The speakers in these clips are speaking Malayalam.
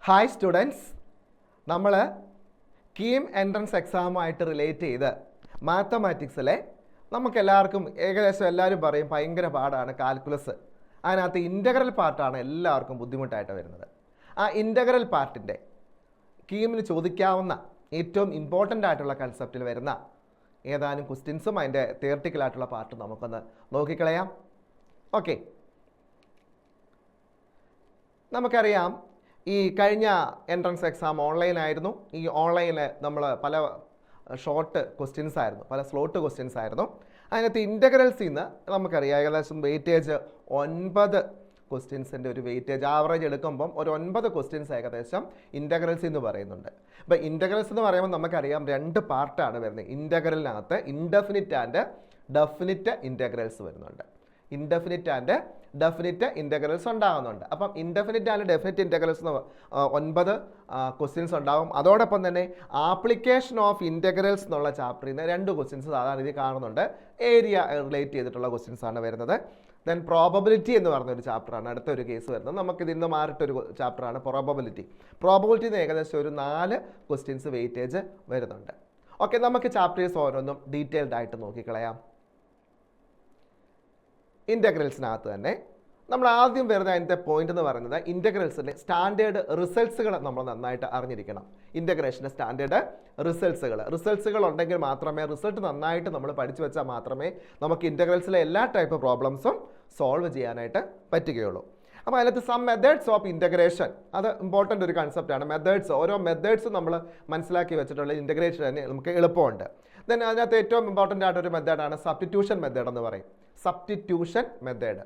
ഹായ് സ്റ്റുഡൻസ്, നമ്മൾ കീം എൻട്രൻസ് എക്സാമുമായിട്ട് റിലേറ്റ് ചെയ്ത് മാത്തമാറ്റിക്സിലെ നമുക്കെല്ലാവർക്കും ഏകദേശം എല്ലാവരും പറയും ഭയങ്കര പാടാണ് കാൽക്കുലസ്. അതിനകത്ത് ഇൻ്റഗ്രൽ പാർട്ടാണ് എല്ലാവർക്കും ബുദ്ധിമുട്ടായിട്ട് വരുന്നത്. ആ ഇൻ്റഗ്രൽ പാർട്ടിൻ്റെ കീമിന് ചോദിക്കാവുന്ന ഏറ്റവും ഇമ്പോർട്ടൻ്റ് ആയിട്ടുള്ള കൺസെപ്റ്റിൽ വരുന്ന ഏതാനും ക്വസ്റ്റ്യൻസും അതിൻ്റെ തിയററ്റിക്കലായിട്ടുള്ള പാർട്ടും നമുക്കൊന്ന് നോക്കിക്കളയാം. ഓക്കെ, നമുക്കറിയാം ഈ കഴിഞ്ഞ എൻട്രൻസ് എക്സാം ഓൺലൈനായിരുന്നു. ഈ ഓൺലൈനിൽ നമ്മൾ പല ഷോർട്ട് ക്വസ്റ്റ്യൻസ് ആയിരുന്നു, പല സ്ലോട്ട് ക്വസ്റ്റ്യൻസ് ആയിരുന്നു. അതിനകത്ത് ഇൻ്റഗ്രൽസിൽ നിന്ന് നമുക്കറിയാം ഏകദേശം വെയിറ്റേജ് 9 ക്വസ്റ്റ്യൻസിൻ്റെ ഒരു വെയിറ്റേജ് ആവറേജ് എടുക്കുമ്പം ഒരു 9 ക്വസ്റ്റ്യൻസ് ഏകദേശം ഇൻ്റഗ്രൽസ് എന്ന് പറയുന്നുണ്ട്. അപ്പോൾ ഇൻ്റഗ്രൽസ് എന്ന് പറയുമ്പോൾ നമുക്കറിയാം 2 പാർട്ടാണ് വരുന്നത്. ഇൻ്റഗ്രലിനകത്ത് ഇൻഡെഫിനിറ്റ് ആൻഡ് ഡെഫിനിറ്റ് ഇൻ്റഗ്രൽസ് വരുന്നുണ്ട്. ഇൻഡെഫിനിറ്റ് ആൻഡ് ഡെഫിനിറ്റ് ഇൻ്റഗ്രൽസ് ഉണ്ടാകുന്നുണ്ട്. അപ്പം indefinite and definite integrals 9 questions ഉണ്ടാകും. അതോടൊപ്പം തന്നെ ആപ്ലിക്കേഷൻ ഓഫ് ഇൻ്റഗ്രൽസ് എന്നുള്ള ചാപ്റ്ററിൽ നിന്ന് 2 ക്വസ്റ്റ്യൻസ് സാധാരണ രീതിയിൽ കാണുന്നുണ്ട്. ഏരിയ റിലേറ്റ് ചെയ്തിട്ടുള്ള ക്വസ്റ്റ്യൻസ് ആണ് വരുന്നത്. ദെൻ പ്രോബബിലിറ്റി എന്ന് പറഞ്ഞൊരു ചാപ്റ്ററാണ് അടുത്തൊരു കേസ് വരുന്നത്. നമുക്കിതിൽ നിന്ന് മാറിയിട്ടൊരു ചാപ്റ്ററാണ് പ്രോബബിലിറ്റി. പ്രോബബിലിറ്റിയിൽ നിന്ന് ഏകദേശം ഒരു 4 ക്വസ്റ്റ്യൻസ് വെയിറ്റേജ് വരുന്നുണ്ട്. ഓക്കെ, നമുക്ക് ചാപ്റ്റേഴ്സ് ഓരോന്നും ഡീറ്റെയിൽഡ് ആയിട്ട് നോക്കിക്കളയാം. ഇൻ്റഗ്രൽസിനകത്ത് തന്നെ നമ്മൾ ആദ്യം വരുന്ന അതിൻ്റെ പോയിന്റ് എന്ന് പറയുന്നത് ഇൻ്റഗ്രൽസിൻ്റെ സ്റ്റാൻഡേർഡ് റിസൾട്ട്സുകൾ നമ്മൾ നന്നായിട്ട് അറിഞ്ഞിരിക്കണം. ഇൻ്റഗ്രേഷൻ്റെ സ്റ്റാൻഡേർഡ് റിസൾട്ട്സുകൾ ഉണ്ടെങ്കിൽ മാത്രമേ, റിസൾട്ട് നന്നായിട്ട് നമ്മൾ പഠിച്ചു വെച്ചാൽ മാത്രമേ നമുക്ക് ഇൻ്റഗ്രൽസിലെ എല്ലാ ടൈപ്പ് പ്രോബ്ലംസും സോൾവ് ചെയ്യാനായിട്ട് പറ്റുകയുള്ളൂ. അപ്പോൾ അതിനകത്ത് സം മെത്തേഡ്സ് ഓഫ് ഇൻ്റഗ്രേഷൻ, അത് ഇമ്പോർട്ടൻ്റ് ഒരു കൺസെപ്റ്റാണ്. മെത്തേഡ്സ്, ഓരോ മെത്തേഡ്സും നമ്മൾ മനസ്സിലാക്കി വെച്ചിട്ടുള്ള ഇൻ്റഗ്രേഷൻ തന്നെ നമുക്ക് എളുപ്പമുണ്ട്. ദെൻ അതിനകത്ത് ഏറ്റവും ഇമ്പോർട്ടൻ്റ് ആയിട്ടൊരു മെത്തേഡാണ് സബ്സ്റ്റിറ്റ്യൂഷൻ മെത്തേഡ് എന്ന് പറയും. സബ്സ്റ്റിറ്റ്യൂഷൻ മെത്തേഡ്,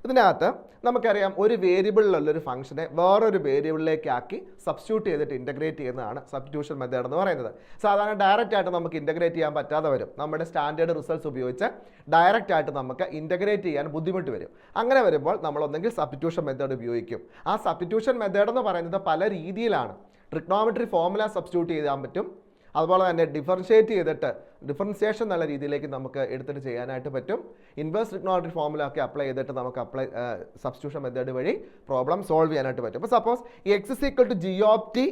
ഇതിനകത്ത് നമുക്കറിയാം ഒരു വേരിയബിളിലുള്ളൊരു ഫംഗ്ഷനെ വേറൊരു വേരിയബിളിലേക്ക് ആക്കി സബ്സ്റ്റിറ്റ്യൂട്ട് ചെയ്തിട്ട് ഇൻ്റഗ്രേറ്റ് ചെയ്യുന്നതാണ് സബ്സ്റ്റിറ്റ്യൂഷൻ മെത്തേഡ് എന്ന് പറയുന്നത്. സാധാരണ ഡയറക്റ്റ് ആയിട്ട് നമുക്ക് ഇൻ്റഗ്രേറ്റ് ചെയ്യാൻ പറ്റാതെ വരും. നമ്മുടെ സ്റ്റാൻഡേർഡ് റിസൾട്ട്സ് ഉപയോഗിച്ച് ഡയറക്റ്റ് ആയിട്ട് നമുക്ക് ഇൻ്റഗ്രേറ്റ് ചെയ്യാൻ ബുദ്ധിമുട്ട് വരും. അങ്ങനെ വരുമ്പോൾ നമ്മൾ ഒന്നെങ്കിൽ സബ്സ്റ്റിറ്റ്യൂഷൻ മെത്തേഡ് ഉപയോഗിക്കും. ആ സബ്സ്റ്റിറ്റ്യൂഷൻ മെത്തേഡ് എന്ന് പറയുന്നത് പല രീതിയിലാണ്. ട്രിഗ്നോമെട്രി ഫോർമുല സബ്സ്റ്റിറ്റ്യൂട്ട് ചെയ്യാൻ പറ്റും. അതുപോലെ തന്നെ ഡിഫറൻഷ്യേറ്റ് ചെയ്തിട്ട് ഡിഫറൻസിയേഷൻ എന്നുള്ള രീതിയിലേക്ക് നമുക്ക് എടുത്തിട്ട് ചെയ്യാനായിട്ട് പറ്റും. ഇൻവേഴ്സ് ട്രിഗ്നോമെട്രി ഫോർമുല ഒക്കെ അപ്ലൈ ചെയ്തിട്ട് നമുക്ക് സബ്സ്റ്റിറ്റ്യൂഷൻ മെത്തേഡ് വഴി പ്രോബ്ലം സോൾവ് ചെയ്യാനായിട്ട് പറ്റും. അപ്പോൾ suppose x is equal to g of t,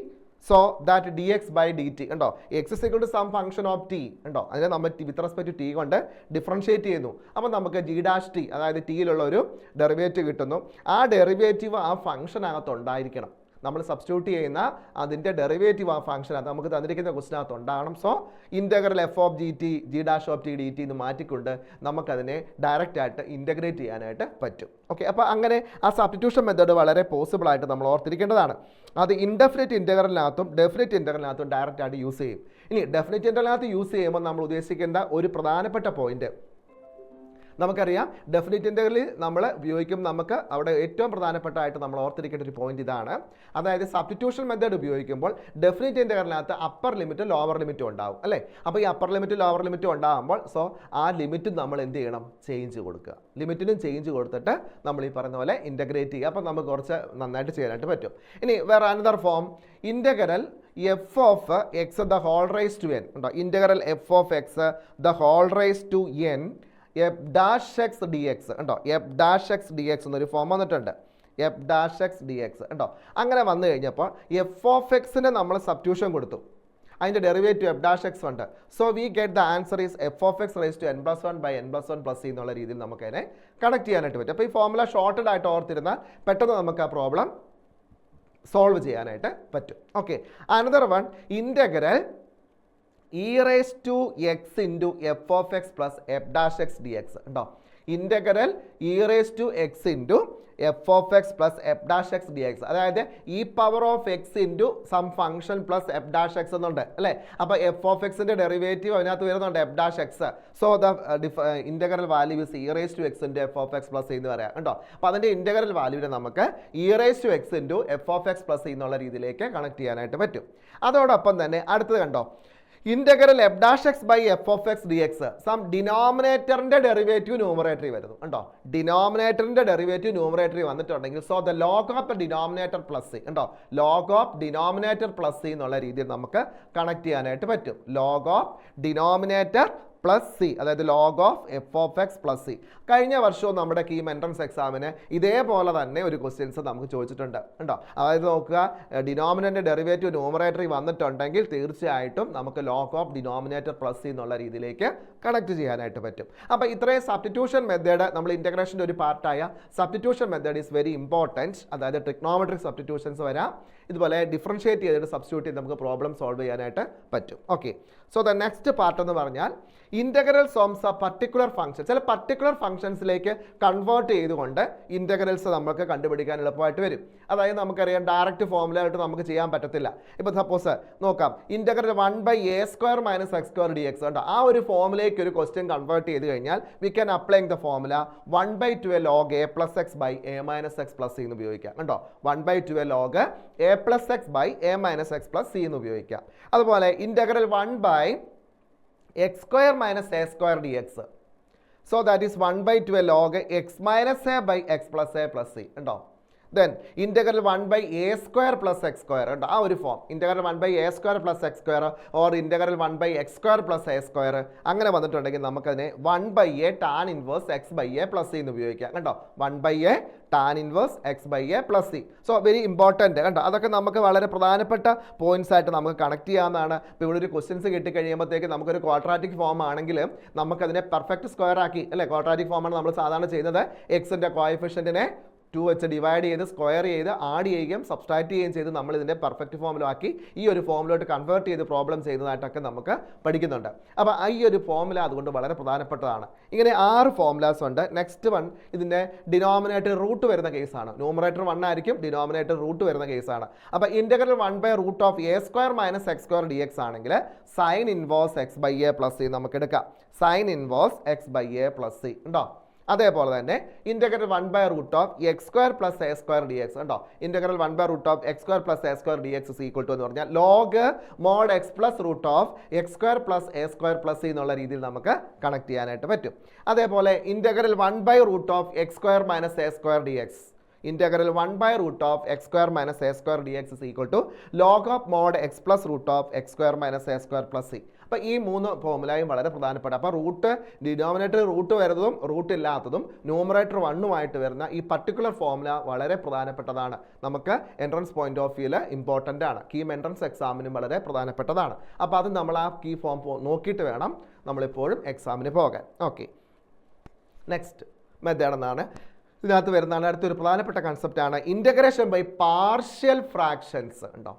so that d x by d t ഉണ്ടോ, x is equal to some function of t ഉണ്ടോ, അതിനെ നമ്മൾ വിത്ത് റെസ്പെക്ട് ടു ടി കൊണ്ട് ഡിഫറൻഷ്യേറ്റ് ചെയ്യുന്നു. അപ്പോൾ നമുക്ക് ജി ഡാഷ് ടി, അതായത് ടിയിലുള്ള ഒരു ഡെറിവേറ്റീവ് കിട്ടുന്നു. ആ ഡെറിവേറ്റീവ് ആ ഫംഗ്ഷനകത്ത് ഉണ്ടായിരിക്കണം. നമ്മൾ സബ്സ്റ്റിറ്റ്യൂട്ട് ചെയ്യുന്ന അതിൻ്റെ ഡെറിവേറ്റീവ് ആ ഫംഗ്ഷനകത്ത് നമുക്ക് തന്നിരിക്കുന്ന ക്വസ്റ്റിനകത്ത് ഉണ്ടാകണം. So integral f of G T G dash of T d T എന്ന് മാറ്റിക്കൊണ്ട് നമുക്കതിനെ ഡയറക്റ്റ് ആയിട്ട് ഇൻ്റഗ്രേറ്റ് ചെയ്യാനായിട്ട് പറ്റും. ഓക്കെ, അപ്പോൾ അങ്ങനെ ആ സബ്സ്റ്റിറ്റ്യൂഷൻ മെത്തേഡ് വളരെ പോസിബിളായിട്ട് നമ്മൾ ഓർത്തിരിക്കേണ്ടതാണ്. അത് ഇൻഡെഫിനിറ്റ് ഇൻ്റഗ്രലിനകത്തും ഡെഫിനിറ്റ് ഇൻ്റഗ്രലിനകത്തും ഡയറക്റ്റ് ആയിട്ട് യൂസ് ചെയ്യും. ഇനി ഡെഫിനിറ്റ് ഇൻ്റഗ്രലിനകത്ത് യൂസ് ചെയ്യുമ്പോൾ നമ്മൾ ഉദ്ദേശിക്കേണ്ട ഒരു പ്രധാനപ്പെട്ട പോയിന്റ് നമുക്കറിയാം. ഡെഫിനിറ്റ് ഇൻ്റഗ്രലിൽ നമ്മൾ ഉപയോഗിക്കും, നമുക്ക് അവിടെ ഏറ്റവും പ്രധാനപ്പെട്ടായിട്ട് നമ്മൾ ഓർത്തിരിക്കേണ്ട ഒരു പോയിന്റ് ഇതാണ്. അതായത് സബ്സ്റ്റിറ്റ്യൂഷൻ മെത്തേഡ് ഉപയോഗിക്കുമ്പോൾ ഡെഫിനിറ്റ് ഇൻ്റഗ്രലിനകത്ത് അപ്പർ ലിമിറ്റും ലോവർ ലിമിറ്റും ഉണ്ടാവും അല്ലേ. അപ്പോൾ ഈ അപ്പർ ലിമിറ്റും ലോവർ ലിമിറ്റും ഉണ്ടാകുമ്പോൾ സോ ആ ലിമിറ്റും നമ്മൾ എന്ത് ചെയ്യണം, ചേഞ്ച് കൊടുക്കുക. ലിമിറ്റിനും ചേഞ്ച് കൊടുത്തിട്ട് നമ്മൾ ഈ പറയുന്ന പോലെ ഇൻ്റഗ്രേറ്റ് ചെയ്യുക. അപ്പോൾ നമുക്ക് കുറച്ച് നന്നായിട്ട് ചെയ്യാനായിട്ട് പറ്റും. ഇനി വേറെ another form, integral f of x the whole raise to n ഉണ്ടോ, integral f of x the whole raise to n f dash x d x ഉണ്ടോ, f dash x d x എന്നൊരു ഫോം വന്നിട്ടുണ്ട്. F dash x d x ഉണ്ടോ. അങ്ങനെ വന്നു കഴിഞ്ഞപ്പോൾ എഫ് ഓഫ് എക്സിന് നമ്മൾ സബ്സ്റ്റിറ്റ്യൂഷൻ കൊടുത്തു, അതിൻ്റെ ഡെറിവേറ്റീവ് എഫ് ഡാഷ് എക്സ് ഉണ്ട്. So we get the answer is f of x raise to n plus 1 by n plus 1 plus c എന്നുള്ള രീതിയിൽ നമുക്ക് അതിനെ കണക്ട് ചെയ്യാനായിട്ട് പറ്റും. അപ്പോൾ ഈ ഫോർമുല ഷോർട്ടഡ് ആയിട്ട് ഓർത്തിരുന്നാൽ പെട്ടെന്ന് നമുക്ക് ആ പ്രോബ്ലം സോൾവ് ചെയ്യാനായിട്ട് പറ്റും. Okay, another one, integral e raise to x into f of x plus f dash x d x ഉണ്ടോ. Integral e raise to x into f of x plus f dash x d x, അതായത് e power of x into some function plus f dash x എന്നുണ്ട് അല്ലേ. അപ്പോൾ എഫ് ഓഫ് എക്സിൻ്റെ ഡെറിവേറ്റീവ് അതിനകത്ത് വരുന്നുണ്ട് f dash x. So the integral value is e raise to x into f of x plus എന്ന് പറയാം ഉണ്ടോ. അപ്പോൾ അതിൻ്റെ ഇൻ്റഗ്രൽ വാല്യൂവിനെ നമുക്ക് e raise to x into f of x plus എന്നുള്ള രീതിയിലേക്ക് കണക്ട് ചെയ്യാനായിട്ട് പറ്റും. അതോടൊപ്പം തന്നെ അടുത്തത് കണ്ടോ, integral f dash x by f of x d x, some ഡിനോമിനേറ്ററിൻ്റെ ഡെറിവേറ്റീവ് ന്യൂമറേറ്ററി വരുന്നു ഉണ്ടോ. ഡിനോമിനേറ്ററിൻ്റെ ഡെറിവേറ്റീവ് ന്യൂമറേറ്ററി വന്നിട്ടുണ്ടെങ്കിൽ so the log of the denominator plus c ഉണ്ടോ, log of denominator plus c എന്നുള്ള രീതിയിൽ നമുക്ക് കണക്ട് ചെയ്യാനായിട്ട് പറ്റും. Log of denominator plus c, അതായത് log of f of x plus c. കഴിഞ്ഞ വർഷവും നമ്മുടെ കീം എൻട്രൻസ് എക്സാമിന് ഇതേപോലെ തന്നെ ഒരു ക്വസ്റ്റ്യൻസ് നമുക്ക് ചോദിച്ചിട്ടുണ്ട് കേട്ടോ. അതായത് നോക്കുക, ഡിനോമിനേറ്റർ ഡെറിവേറ്റീവ് ന്യൂമറേറ്ററി വന്നിട്ടുണ്ടെങ്കിൽ തീർച്ചയായിട്ടും നമുക്ക് log of denominator plus c എന്നുള്ള രീതിയിലേക്ക് കണക്ട് ചെയ്യാനായിട്ട് പറ്റും. അപ്പോൾ ഇത്രയും സബ്സ്റ്റിറ്റ്യൂഷൻ മെത്തേഡ്, നമ്മൾ ഇൻ്റഗ്രേഷൻ്റെ ഒരു പാർട്ടായ substitution method is very important. അതായത് ട്രിഗ്നോമെട്രിക് സബ്സ്റ്റിറ്റ്യൂഷൻസ് വരാം, ഇതുപോലെ ഡിഫറൻഷിയേറ്റ് ചെയ്തിട്ട് സബ്സ്റ്റിറ്റ്യൂട്ട് ചെയ്ത് നമുക്ക് പ്രോബ്ലം സോൾവ് ചെയ്യാനായിട്ട് പറ്റും. Okay, so the next part എന്ന് പറഞ്ഞാൽ integrals of A particular function. ചില പർട്ടിക്കുലർ ഫംഗ്ഷൻസിലേക്ക് കൺവേർട്ട് ചെയ്തുകൊണ്ട് ഇൻ്റഗ്രൽസ് നമുക്ക് കണ്ടുപിടിക്കാൻ എളുപ്പമായിട്ട് വരും. അതായത് നമുക്കറിയാം ഡയറക്റ്റ് ഫോർമുല ആയിട്ട് നമുക്ക് ചെയ്യാൻ പറ്റത്തില്ല. ഇപ്പോൾ സപ്പോസ് നോക്കാം, ഇൻ്റഗ്രൽ 1/a² - x² dx ഉണ്ട്. ആ ഒരു ഫോമുലേക്ക് ഒരു ക്വസ്റ്റ്യൻ കൺവേർട്ട് ചെയ്ത് കഴിഞ്ഞാൽ V can apply the formula 1/2 log a + x / a - x + c എന്ന് ഉപയോഗിക്കാം കേട്ടോ. 1/2 log a + x / a - x + c എന്ന് ഉപയോഗിക്കാം. അതുപോലെ integral 1/x² - a² dx. So that is 1/2 log x - a / x + a + c ഉണ്ടോ. ദെൻ ഇൻ്റഗ്രൽ 1/a² + x² ഉണ്ട്. ആ ഒരു form integral 1/a² + x² or integral 1/x² + a², അങ്ങനെ വന്നിട്ടുണ്ടെങ്കിൽ നമുക്കതിനെ 1/a tan inverse x / a + c എന്ന് ഉപയോഗിക്കാം കേട്ടോ. 1/a tan inverse x / a + c. So very important കേട്ടോ. അതൊക്കെ നമുക്ക് വളരെ പ്രധാനപ്പെട്ട പോയിന്റ്സ് ആയിട്ട് നമുക്ക് കണക്ട് ചെയ്യാവുന്നതാണ്. ഇപ്പോൾ ഇവിടെ ഒരു ക്വസ്റ്റ്യൻസ് കിട്ടിക്കഴിയുമ്പോഴത്തേക്ക് നമുക്കൊരു ക്വാഡ്രാറ്റിക് ഫോം ആണെങ്കിൽ നമുക്കതിനെ പെർഫെക്റ്റ് സ്ക്വയർ ആക്കി, അല്ലേ, ക്വാഡ്രാറ്റിക് ഫോമാണ് നമ്മൾ സാധാരണ ചെയ്യുന്നത്. എക്സിൻ്റെ കോഎഫിഷ്യൻറ്റിനെ 2 വെച്ച് ഡിവൈഡ് ചെയ്ത് സ്ക്വയർ ചെയ്ത് ആഡ് ചെയ്യുകയും സബ്സ്ട്രാക്ട് ചെയ്യുകയും ചെയ്ത് നമ്മൾ ഇതിൻ്റെ പെർഫെക്റ്റ് ഫോമിലാക്കി ഈ ഒരു ഫോമിലോട്ട് കൺവേർട്ട് ചെയ്ത് പ്രോബ്ലം ചെയ്യുന്നതായിട്ടൊക്കെ നമുക്ക് പഠിക്കുന്നുണ്ട്. അപ്പോൾ ഈ ഒരു ഫോമുല അതുകൊണ്ട് വളരെ പ്രധാനപ്പെട്ടതാണ്. ഇങ്ങനെ 6 ഫോമുലാസ് ഉണ്ട്. നെക്സ്റ്റ് വൺ ഇതിൻ്റെ ഡിനോമിനേറ്റർ റൂട്ട് വരുന്ന കേസാണ്. ന്യൂമറേറ്റർ 1 ആയിരിക്കും, ഡിനോമിനേറ്റർ റൂട്ട് വരുന്ന കേസാണ്. അപ്പോൾ ഇൻ്റഗ്രൽ 1/√a² - x² dx ആണെങ്കിൽ sine inverse x / a + c നമുക്ക് എടുക്കാം. Sine inverse x / a + c ഉണ്ടോ. അതേപോലെ തന്നെ ഇൻ്റഗ്രൽ 1/√x² + a² dx ഉണ്ടോ. ഇൻ്റഗ്രൽ 1/√x² + a² dx = എന്ന് പറഞ്ഞാൽ log mode x + √x² + a² + c എന്നുള്ള രീതിയിൽ നമുക്ക് കണക്ട് ചെയ്യാനായിട്ട് പറ്റും. അതേപോലെ integral 1/√x² - a² dx, integral 1/√x² - a² dx log of mod x + √x² - a² + c. അപ്പോൾ ഈ 3 ഫോമുലയും വളരെ പ്രധാനപ്പെട്ട. അപ്പോൾ റൂട്ട് ഡിനോമിനേറ്റർ റൂട്ട് വരുന്നതും റൂട്ട് ഇല്ലാത്തതും ന്യൂമറേറ്റർ 1 വരുന്ന ഈ പർട്ടിക്കുലർ ഫോമുല വളരെ പ്രധാനപ്പെട്ടതാണ്. നമുക്ക് എൻട്രൻസ് പോയിന്റ് ഓഫ് വ്യൂവിൽ ഇമ്പോർട്ടൻ്റ് ആണ്. കീം എൻട്രൻസ് എക്സാമിനും വളരെ പ്രധാനപ്പെട്ടതാണ്. അപ്പോൾ അത് നമ്മൾ ആ കീ ഫോം നോക്കിയിട്ട് വേണം നമ്മളിപ്പോഴും എക്സാമിന് പോകാൻ. ഓക്കെ, നെക്സ്റ്റ് മെത്തേഡ് എന്നാണ് ഇതിനകത്ത് വരുന്നതാണ്. അടുത്തൊരു പ്രധാനപ്പെട്ട കൺസെപ്റ്റാണ് ഇൻ്റഗ്രേഷൻ ബൈ പാർഷ്യൽ ഫ്രാക്ഷൻസ് ഉണ്ടോ.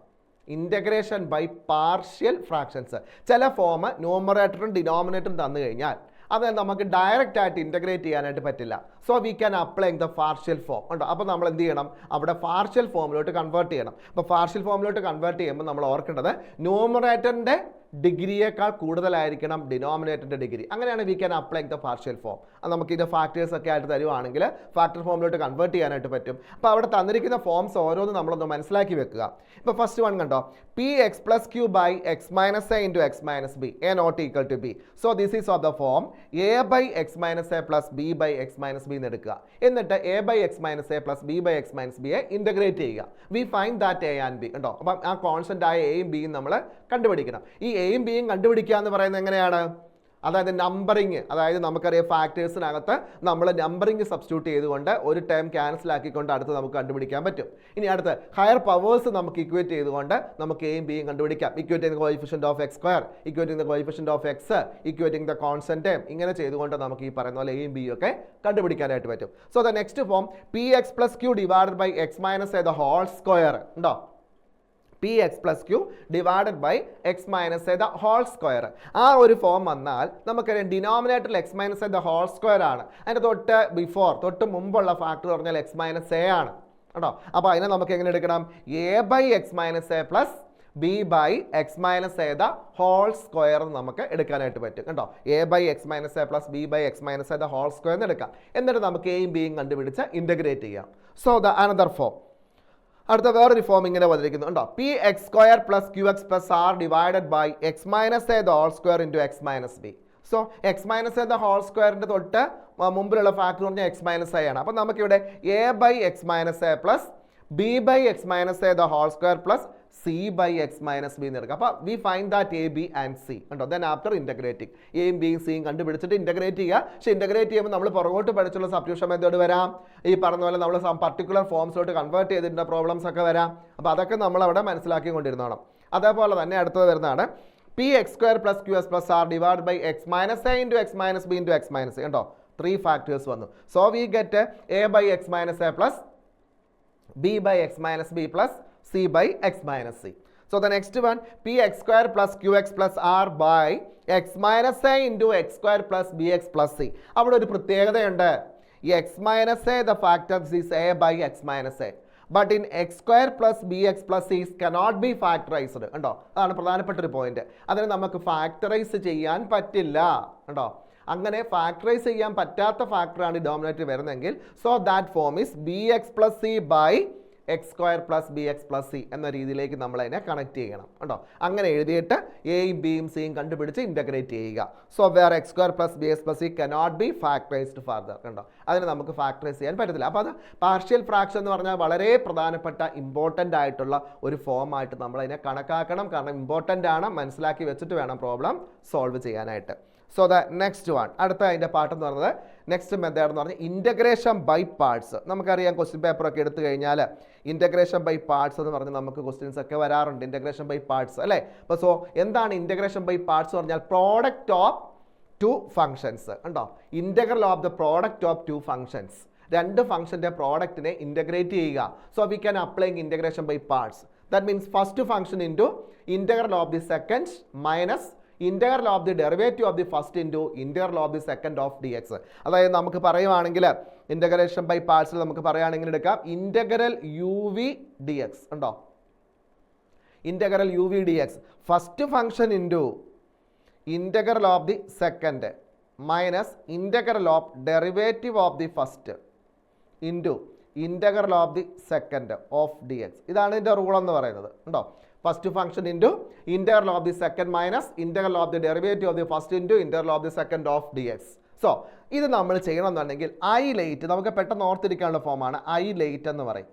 Integration by partial fractions. ചില ഫോം ന്യൂമറേറ്ററും ഡിനോമിനേറ്ററും തന്നു കഴിഞ്ഞാൽ അത് നമുക്ക് ഡയറക്റ്റ് ആയിട്ട് ഇൻ്റഗ്രേറ്റ് ചെയ്യാനായിട്ട് പറ്റില്ല. So we can apply the partial form ഉണ്ടോ. അപ്പോൾ നമ്മൾ എന്ത് ചെയ്യണം, അവിടെ പാർഷ്യൽ ഫോമിലോട്ട് കൺവേർട്ട് ചെയ്യണം. അപ്പോൾ പാർഷ്യൽ ഫോമിലോട്ട് കൺവേർട്ട് ചെയ്യുമ്പോൾ നമ്മൾ ഓർക്കേണ്ടത് ന്യൂമറേറ്ററിൻ്റെ ഡിഗ്രിയേക്കാൾ കൂടുതലായിരിക്കണം ഡിനോമിനേറ്ററിൻ്റെ ഡിഗ്രി. അങ്ങനെയാണ് V can apply the partial form. അത് നമുക്ക് ഇതിൻ്റെ ഫാക്ടേഴ്സ് ഒക്കെ ആയിട്ട് തരുവാണെങ്കിൽ ഫാക്ടർ ഫോമിലോട്ട് കൺവേർട്ട് ചെയ്യാനായിട്ട് പറ്റും. അപ്പോൾ അവിടെ തന്നിരിക്കുന്ന ഫോംസ് ഓരോന്നും നമ്മളൊന്ന് മനസ്സിലാക്കി വെക്കുക. ഇപ്പോൾ ഫസ്റ്റ് വൺ കണ്ടോ, px + q / x - a × x - b a ≠ b. So this is of the form a/x - a + b/x - b എന്ന് എടുക്കുക. എന്നിട്ട് a/x - a + b/x - b integrate ചെയ്യുക. V find that a and b ഉണ്ടോ. അപ്പം ആ കോൺസ്റ്റൻ്റ് ആയ എയും ബിയും നമ്മൾ കണ്ടുപിടിക്കണം. ഈ എയും ബിയും കണ്ടുപിടിക്കുക എന്ന് പറയുന്നത് എങ്ങനെയാണ്, അതായത് നമ്പറിങ്. അതായത് നമുക്കറിയാം ഫാക്ടേഴ്സിനകത്ത് നമ്മൾ നമ്പറിങ് സബ്സ്റ്റിറ്റ്യൂട്ട് ചെയ്തുകൊണ്ട് ഒരു ടേം ക്യാൻസൽ ആക്കിക്കൊണ്ട് അടുത്ത് നമുക്ക് കണ്ടുപിടിക്കാൻ പറ്റും. ഇനി അടുത്ത് ഹയർ പവേഴ്സ് നമുക്ക് ഇക്വേറ്റ് ചെയ്തുകൊണ്ട് നമുക്ക് എയും ബിയും കണ്ടുപിടിക്കാം. Equating the coefficient of x², equating the coefficient of x, equating the constant term, ഇങ്ങനെ ചെയ്തുകൊണ്ട് നമുക്ക് ഈ പറയുന്ന പോലെ എയും ബിയും ഒക്കെ കണ്ടുപിടിക്കാനായിട്ട് പറ്റും. So the next form px + q / x - a the whole square ഉണ്ടോ. px + q / x - a the whole square. ആ ഒരു ഫോം വന്നാൽ നമുക്കറിയാം ഡിനോമിനേറ്ററിൽ x - a the whole square ആണ്. അതിൻ്റെ തൊട്ട് മുമ്പുള്ള ഫാക്ടർ പറഞ്ഞാൽ x - a ആണ് കേട്ടോ. അപ്പോൾ അതിനെ നമുക്ക് എങ്ങനെ എടുക്കണം, a/x - a + b/x - a the whole square എന്ന് നമുക്ക് എടുക്കാനായിട്ട് പറ്റും കേട്ടോ. a/x - a + b/x - a the whole square എന്ന് എടുക്കാം. എന്നിട്ട് നമുക്ക് എയും ബിയും കണ്ടുപിടിച്ച് ഇൻ്റഗ്രേറ്റ് ചെയ്യാം. So the another form. അടുത്ത വേറൊരു ഫോം ഇങ്ങനെ വന്നിരിക്കുന്നു ഉണ്ടോ. px² + qx + r / x - a the whole square × x - b. So x - a the whole square തൊട്ട് മുമ്പിലുള്ള ഫാക്ടർ പറഞ്ഞാൽ x - a ആണ്. അപ്പം നമുക്കിവിടെ a/x - a + b by x minus a the whole square plus c by x minus b എന്ന് എടുക്കുക. അപ്പോൾ we find that a b and c ഉണ്ടോ. ദെൻ ആഫ്റ്റർ ഇൻ്റഗ്രേറ്റിംഗ് എയും ബിയും സിയും കണ്ടുപിടിച്ചിട്ട് ഇൻ്റഗ്രേറ്റ് ചെയ്യുക. പക്ഷേ ഇൻ്റഗ്രേറ്റ് ചെയ്യുമ്പോൾ നമ്മൾ പുറകോട്ട് പഠിച്ചുള്ള സബ്സ്റ്റിറ്റ്യൂഷൻ മെത്തേഡ് വരാം. ഈ പറഞ്ഞ പോലെ നമ്മൾ പർട്ടിക്കുലർ ഫോംസിലോട്ട് കൺവേർട്ട് ചെയ്തിട്ടുള്ള പ്രോബ്ലംസ് ഒക്കെ വരാം. അപ്പോൾ അതൊക്കെ നമ്മൾ അവിടെ മനസ്സിലാക്കിക്കൊണ്ടിരുന്നോണം. അതേപോലെ തന്നെ അടുത്തത് വരുന്നതാണ് p x square plus q s plus r divide by x minus a into x minus b into x minus a ഉണ്ടോ. 3 ഫാക്ടേഴ്സ് വന്നു. So we get a by x minus a plus b by x minus b plus c by x minus c. So the next one, px square plus qx plus r by x minus a into x square plus bx plus c. അവിടെ ഒരു പ്രത്യേകതയുണ്ട്. ഈ x minus a the factor is a by x minus a. But in x square plus bx plus c cannot be factorized. ഉണ്ടോ. അതാണ് പ്രധാനപ്പെട്ട ഒരു പോയിന്റ്. അതിനെ നമുക്ക് ഫാക്ടറൈസ് ചെയ്യാൻ പറ്റില്ല. ഉണ്ടോ. അങ്ങനെ ഫാക്ടറൈസ് ചെയ്യാൻ പറ്റാത്ത ഫാക്ടറാണ് ഡോമിനേറ്റർ വരുന്നതെങ്കിൽ so that form is b x plus c by x square plus b x plus c എന്ന രീതിയിലേക്ക് നമ്മൾ അതിനെ കണക്ട് ചെയ്യണം കേട്ടോ. അങ്ങനെ എഴുതിയിട്ട് എയും ബിയും സിയും കണ്ടുപിടിച്ച് ഇൻ്റഗ്രേറ്റ് ചെയ്യുക. So where x square plus b x plus c cannot be factorised further കണ്ടോ. അതിന് നമുക്ക് ഫാക്ടറൈസ് ചെയ്യാൻ പറ്റത്തില്ല. അപ്പോൾ അത് പാർഷ്യൽ ഫ്രാക്ഷൻ എന്ന് പറഞ്ഞാൽ വളരെ പ്രധാനപ്പെട്ട ഇമ്പോർട്ടൻ്റ് ആയിട്ടുള്ള ഒരു ഫോമായിട്ട് നമ്മൾ അതിനെ കണക്കാക്കണം. കാരണം ഇമ്പോർട്ടൻ്റ് ആണ്, മനസ്സിലാക്കി വെച്ചിട്ട് വേണം പ്രോബ്ലം സോൾവ് ചെയ്യാനായിട്ട്. സോ ദ നെക്സ്റ്റ് വൺ, അടുത്ത അതിൻ്റെ പാർട്ട് എന്ന് പറയുന്നത് നെക്സ്റ്റ് മെത്തേഡ് എന്ന് പറഞ്ഞാൽ ഇൻ്റഗ്രേഷൻ ബൈ പാർട്സ്. നമുക്കറിയാം ക്വസ്റ്റ്യൻ പേപ്പറൊക്കെ എടുത്തു കഴിഞ്ഞാൽ ഇൻ്റഗ്രേഷൻ ബൈ പാർട്സ് എന്ന് പറഞ്ഞ് നമുക്ക് ക്വസ്റ്റ്യൻസ് ഒക്കെ വരാറുണ്ട്. ഇൻ്റഗ്രേഷൻ ബൈ പാർട്സ് അല്ലേ. അപ്പോൾ സോ എന്താണ് ഇൻ്റഗ്രേഷൻ ബൈ പാർട്സ് പറഞ്ഞാൽ പ്രോഡക്റ്റ് ഓഫ് 2 ഫംഗ്ഷൻസ് ഉണ്ടോ. Integral of the product of 2 functions. 2 ഫംഗ്ഷൻ്റെ പ്രോഡക്റ്റിനെ ഇൻ്റഗ്രേറ്റ് ചെയ്യുക. So we can apply integration by parts. That means first function into integral of the second minus integral of the derivative of the first into integral of the second of dx. അതായത് നമുക്ക് പറയുവാണെങ്കിൽ ഇൻ്റഗ്രേഷൻ ബൈ പാർട്സിൽ നമുക്ക് പറയുകയാണെങ്കിൽ എടുക്കാം integral u v d x ഉണ്ടോ. Integral u v d x first function into integral of the second minus integral of derivative of the first into integral of the second of d x. ഇതാണ് ഇതിൻ്റെ റൂൾ എന്ന് പറയുന്നത് ഉണ്ടോ. First function into integral of the second minus integral of the derivative of the first into integral of the second of dx. So ഇത് നമ്മൾ ചെയ്യണമെന്നുണ്ടെങ്കിൽ ഐ ലേറ്റ് നമുക്ക് പെട്ടെന്ന് ഓർത്തിരിക്കാനുള്ള ഫോമാണ് ഐ ലേറ്റ് എന്ന് പറയും.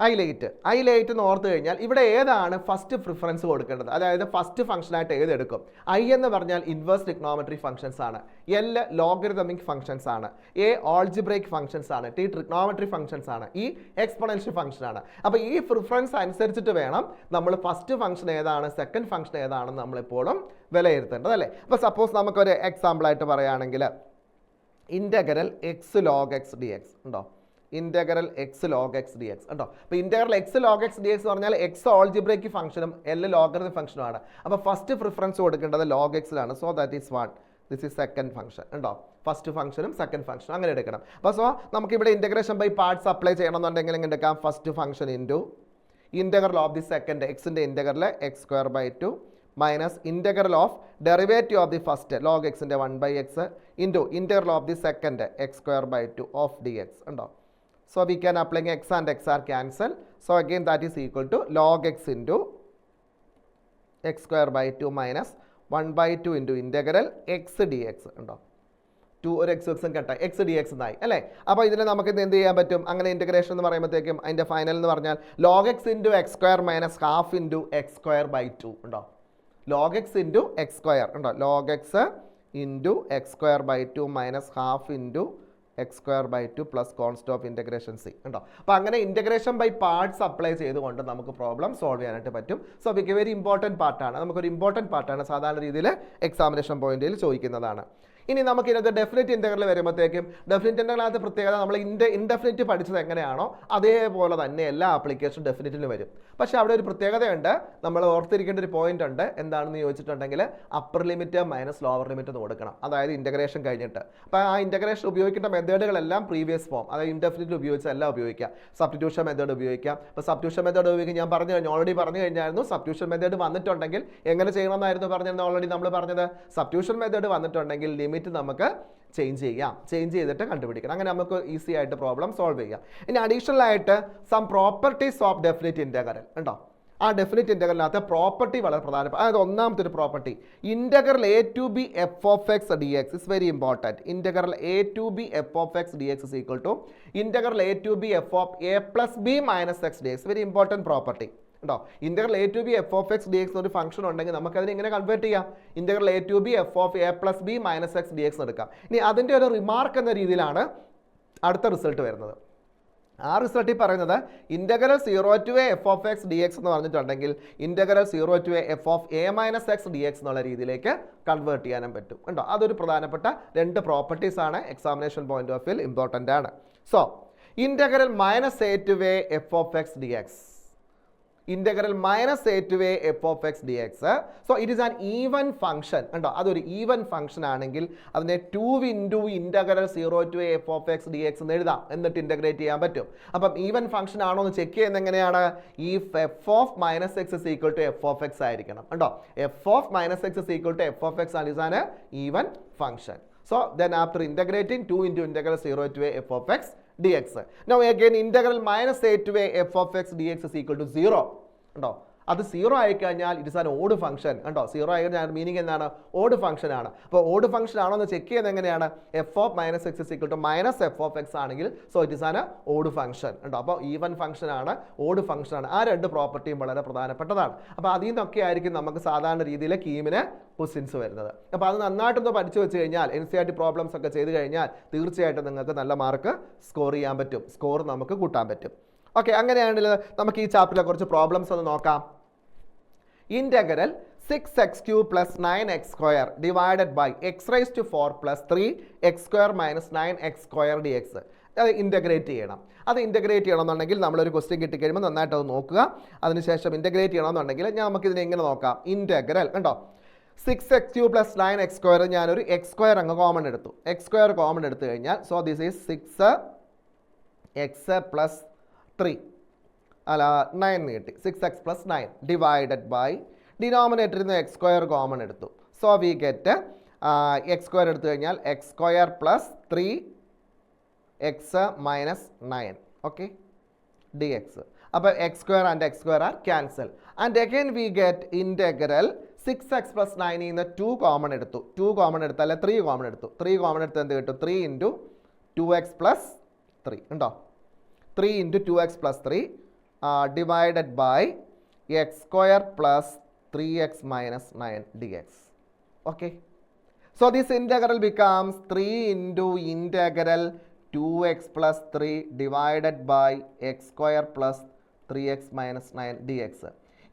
ഐ ലേറ്റ് എന്ന് ഓർത്ത് കഴിഞ്ഞാൽ ഇവിടെ ഏതാണ് ഫസ്റ്റ് പ്രിഫറൻസ് കൊടുക്കേണ്ടത്, അതായത് ഫസ്റ്റ് ഫംഗ്ഷനായിട്ട് ഏതെടുക്കും. ഐ എന്ന് പറഞ്ഞാൽ ഇൻവേഴ്സ് ട്രിഗ്നോമെട്രി ഫംഗ്ഷൻസ് ആണ്, എൽ ലോഗരിതമിക് ഫംഗ്ഷൻസ് ആണ്, എ ഓൾജിബ്രൈക് ഫംഗ്ഷൻസ് ആണ്, ടി ട്രിഗ്നോമെട്രി ഫംഗ്ഷൻസ് ആണ്, ഈ എക്സ്പൊണൻഷ്യൽ ഫംഗ്ഷൻ ആണ്. അപ്പോൾ ഈ പ്രിഫറൻസ് അനുസരിച്ചിട്ട് വേണം നമ്മൾ ഫസ്റ്റ് ഫംഗ്ഷൻ ഏതാണ് സെക്കൻഡ് ഫംഗ്ഷൻ ഏതാണെന്ന് നമ്മളെപ്പോഴും വിലയിരുത്തേണ്ടത് അല്ലേ. അപ്പോൾ സപ്പോസ് നമുക്കൊരു എക്സാമ്പിളായിട്ട് പറയുകയാണെങ്കിൽ integral x log x d x ഉണ്ടോ. Integral x log x d x ഉണ്ടോ. അപ്പോൾ integral x log x d x എന്ന് പറഞ്ഞാൽ എക്സ് ഓൾജിബ്രയ്ക്ക് ഫംഗ്ഷനും എൽ ലോഗറിതം ഫംഗ്ഷനുമാണ്. അപ്പോൾ ഫസ്റ്റ് പ്രിഫറൻസ് കൊടുക്കേണ്ടത് ലോഗ് എക്സിലാണ്. So that is 1. This is second function ഉണ്ടോ. ഫസ്റ്റ് ഫംഗ്ഷനും സെക്കൻഡ് ഫംഗ്ഷനും അങ്ങനെ എടുക്കണം. അപ്പോൾ സോ നമുക്കിവിടെ ഇൻ്റഗ്രേഷൻ ബൈ പാർട്സ് അപ്ലൈ ചെയ്യണമെന്നുണ്ടെങ്കിൽ ഇങ്ങനെ എടുക്കാം. First function into integral of the second എക്സിൻ്റെ integral x square by 2 minus integral of derivative of the first log എക്സിൻ്റെ 1/x into integral of the second x square by 2 of d x ഉണ്ടോ. So we can apply x and x are cancel. So again that is equal to log x into x square by 2 minus 1/2 into integral x dx ഉണ്ടോ. 2 ഒരു x കട്ടായി x dx എന്നായി അല്ലേ. അപ്പോൾ ഇതിനെ നമുക്ക് എന്ത് ചെയ്യാൻ പറ്റും, അങ്ങനെ ഇൻ്റഗ്രേഷൻ എന്ന് പറയുമ്പോഴത്തേക്കും അതിൻ്റെ ഫൈനൽ എന്ന് പറഞ്ഞാൽ log x into x square minus half into x square by 2 ഉണ്ടോ. log x into x square ഉണ്ടോ. log x into x square by 2 minus half into x square by 2 plus constant of integration c ഉണ്ടോ. അപ്പോൾ അങ്ങനെ ഇൻ്റഗ്രേഷൻ ബൈ പാർട്സ് അപ്ലൈ ചെയ്തുകൊണ്ട് നമുക്ക് പ്രോബ്ലം സോൾവ് ചെയ്യാനായിട്ട് പറ്റും. സോ വിക്ക് വെരി ഇമ്പോർട്ടൻറ്റ് പാർട്ടാണ്, നമുക്കൊരു ഇമ്പോർട്ടൻറ്റ് പാർട്ടാണ്, സാധാരണ രീതിയിൽ എക്സാമിനേഷൻ പോയിന്റിൽ ചോദിക്കുന്നതാണ്. ഇനി നമുക്ക് ഇതിനകത്ത് ഡെഫിനിറ്റ് ഇൻ്റഗ്രൽ വരുമ്പോഴത്തേക്കും ഡെഫിനിറ്റ് ഇൻ്റഗ്രലിനകത്ത് പ്രത്യേകത നമ്മൾ ഇൻഡെഫിനിറ്റ് പഠിച്ചത് എങ്ങനെയാണോ അതേപോലെ തന്നെ എല്ലാ ആപ്ലിക്കേഷനും ഡെഫിനിറ്റിന് വരും. പക്ഷേ അവിടെ ഒരു പ്രത്യേകതയുണ്ട്, നമ്മൾ ഓർത്തിരിക്കേണ്ട ഒരു പോയിന്റ് ഉണ്ട്. എന്താണെന്ന് ചോദിച്ചിട്ടുണ്ടെങ്കിൽ upper limit minus lower limit എന്ന് കൊടുക്കണം, അതായത് ഇൻ്റഗ്രേഷൻ കഴിഞ്ഞിട്ട്. അപ്പോൾ ആ ഇൻ്റഗ്രേഷൻ ഉപയോഗിക്കേണ്ട മെത്തേഡുകളെല്ലാം പ്രീവിയസ് ഫോം, അതായത് ഇൻഡെഫിനിറ്റ് ഉപയോഗിച്ച് എല്ലാം ഉപയോഗിക്കാം. സബ്സ്റ്റിറ്റ്യൂഷൻ മെത്തേഡ് ഉപയോഗിക്കാം. അപ്പോൾ സബ്സ്റ്റിറ്റ്യൂഷൻ മെത്തേഡ് ഉപയോഗിക്കാൻ ഞാൻ ഓൾറെഡി പറഞ്ഞു കഴിഞ്ഞായിരുന്നു. സബ്സ്റ്റിറ്റ്യൂഷൻ മെത്തേഡ് വന്നിട്ടുണ്ടെങ്കിൽ എങ്ങനെ ചെയ്യണമെന്നായിരുന്നു പറഞ്ഞിരുന്നത് ഓൾറെഡി നമ്മൾ പറഞ്ഞത്. സബ്സ്റ്റിറ്റ്യൂഷൻ മെത്തേഡ് വന്നിട്ടുണ്ടെങ്കിൽ ലിമിറ്റ് നമുക്ക് ചേഞ്ച് ചെയ്തിട്ട് കണ്ടുപിടിക്കണം. അങ്ങനെ നമുക്ക് ഈസി ആയിട്ട് പ്രോബ്ലം സോൾവ് ചെയ്യാം. ഇനി അഡീഷണൽ ആയിട്ട് some properties of definite integral ഉണ്ടോ. ആ ഡെഫിനിറ്റ് ഇൻ്റഗ്രലിനകത്ത് പ്രോപ്പർട്ടി വളരെ പ്രധാനപ്പെട്ട, അതായത് ഒന്നാമത്തെ ഒരു property integral a to b f of x d x is very important. Integral a to b f of x d x is equal to integral a to b f of A plus b minus x d x. Very important property ഉണ്ടോ. Integral a to b f of x d x ഒരു ഫംഗ്ഷൻ ഉണ്ടെങ്കിൽ നമുക്കതിനെ ഇങ്ങനെ കൺവേർട്ട് ചെയ്യാം. Integral a to b f of A plus b minus x d X എടുക്കാം. ഇനി അതിൻ്റെ ഒരു റിമാർക്ക് എന്ന രീതിയിലാണ് അടുത്ത റിസൾട്ട് വരുന്നത്. ആ റിസൾട്ടിൽ പറയുന്നത് integral 0 to a f of x d x എന്ന് പറഞ്ഞിട്ടുണ്ടെങ്കിൽ integral 0 to a f of a minus x d x എന്നുള്ള രീതിയിലേക്ക് കൺവേർട്ട് ചെയ്യാനും പറ്റും ഉണ്ടോ. അതൊരു പ്രധാനപ്പെട്ട രണ്ട് പ്രോപ്പർട്ടീസ് ആണ്, examination point of view important ആണ്. So integral minus a to a f of x d x, integral minus a to a f of x dx. So it is an even function. അതൊരു ഈവൻ ഫംഗ്ഷൻ ആണെങ്കിൽ അതിനെ 2 into integral 0 to a f of x dx എന്ന് എഴുതാം, എന്നിട്ട് ഇൻ്റഗ്രേറ്റ് ചെയ്യാൻ പറ്റും. അപ്പം ഈവൻ ഫംഗ്ഷൻ ആണോ എന്ന് ചെക്ക് ചെയ്യുന്നത് എങ്ങനെയാണ്? ഈ f of minus x is equal to f of x ആയിരിക്കണം. f of minus x is equal to f of x is an even function. So then after integrating 2 into integral 0 to a f of x dx. Now again integral minus a to a f of x dx is equal to 0. അത് 0 ആയിക്കഴിഞ്ഞാൽ it is an odd function. 0 ആയിക്കഴിഞ്ഞാൽ മീനിങ് എന്താണ്? ഓഡ് ഫംഗ്ഷൻ ആണ്. അപ്പോൾ ഓഡ് ഫംഗ്ഷൻ ആണോ എന്ന് ചെക്ക് ചെയ്യുന്നത് എങ്ങനെയാണ്? F of minus x is equal to minus f of x ആണെങ്കിൽ so it is an odd function. അപ്പോൾ ഈവൻ ഫംഗ്ഷൻ ആണ്, ഓഡ് ഫംഗ്ഷൻ ആണ്. ആ രണ്ട് പ്രോപ്പർട്ടിയും വളരെ പ്രധാനപ്പെട്ടതാണ്. അപ്പോൾ അതിൽ നിന്നൊക്കെ ആയിരിക്കും നമുക്ക് സാധാരണ രീതിയിൽ കീമിന് ക്വസ്റ്റ്യൻസ് വരുന്നത്. അപ്പോൾ അത് നന്നായിട്ടൊന്ന് പഠിച്ചു വെച്ച് കഴിഞ്ഞാൽ NCERT പ്രോബ്ലംസ് ഒക്കെ ചെയ്ത് കഴിഞ്ഞാൽ തീർച്ചയായിട്ടും നിങ്ങൾക്ക് നല്ല മാർക്ക് സ്കോർ ചെയ്യാൻ പറ്റും, സ്കോർ നമുക്ക് കൂട്ടാൻ പറ്റും. ഓക്കെ, അങ്ങനെയാണെങ്കിൽ നമുക്ക് ഈ ചാപ്റ്ററിലെ കുറച്ച് പ്രോബ്ലംസ് ഒന്ന് നോക്കാം. Integral 6x³ plus 9x² divided by x raised to 4 plus 3x² minus 9x² dx. അത് ഇൻ്റഗ്രേറ്റ് ചെയ്യണം. അത് ഇൻ്റഗ്രേറ്റ് ചെയ്യണമെന്നുണ്ടെങ്കിൽ നമ്മളൊരു ക്വസ്റ്റ്യൻ കിട്ടിക്കഴിയുമ്പോൾ നന്നായിട്ട് അത് നോക്കുക. അതിനുശേഷം ഇൻ്റഗ്രേറ്റ് ചെയ്യണമെന്നുണ്ടെങ്കിൽ നമുക്കിതിനെ എങ്ങനെ നോക്കാം? ഇൻ്റഗ്രൽ 6x³ plus 9x² ഞാനൊരു x² അങ്ങ് കോമൺ എടുത്തു. x² കോമൺ എടുത്തു കഴിഞ്ഞാൽ so this is 6x plus 3 അല്ല 9 കിട്ടി. 6x plus 9 ഡിവൈഡഡ് ബൈ ഡിനോമിനേറ്ററിൽ നിന്ന് x² കോമൺ എടുത്തു. സോ വി ഗെറ്റ് x² എടുത്തു കഴിഞ്ഞാൽ x² plus 3x minus 9 okay dx. അപ്പോൾ x² and x² are cancel. And again we get integral 6x plus 9 ൽ നിന്ന് 2 കോമൺ എടുത്തു. 2 കോമൺ എടുത്താൽ 3 കോമൺ എടുത്തു. 3 കോമൺ എടുത്ത് എന്ത് കിട്ടും? 3 into 2x plus 3 ഉണ്ടോ? 3 into 2x plus 3 divided by x² plus 3x minus 9 dx. Okay. So this integral becomes 3 into integral 2x plus 3 divided by x² plus 3x minus 9 dx.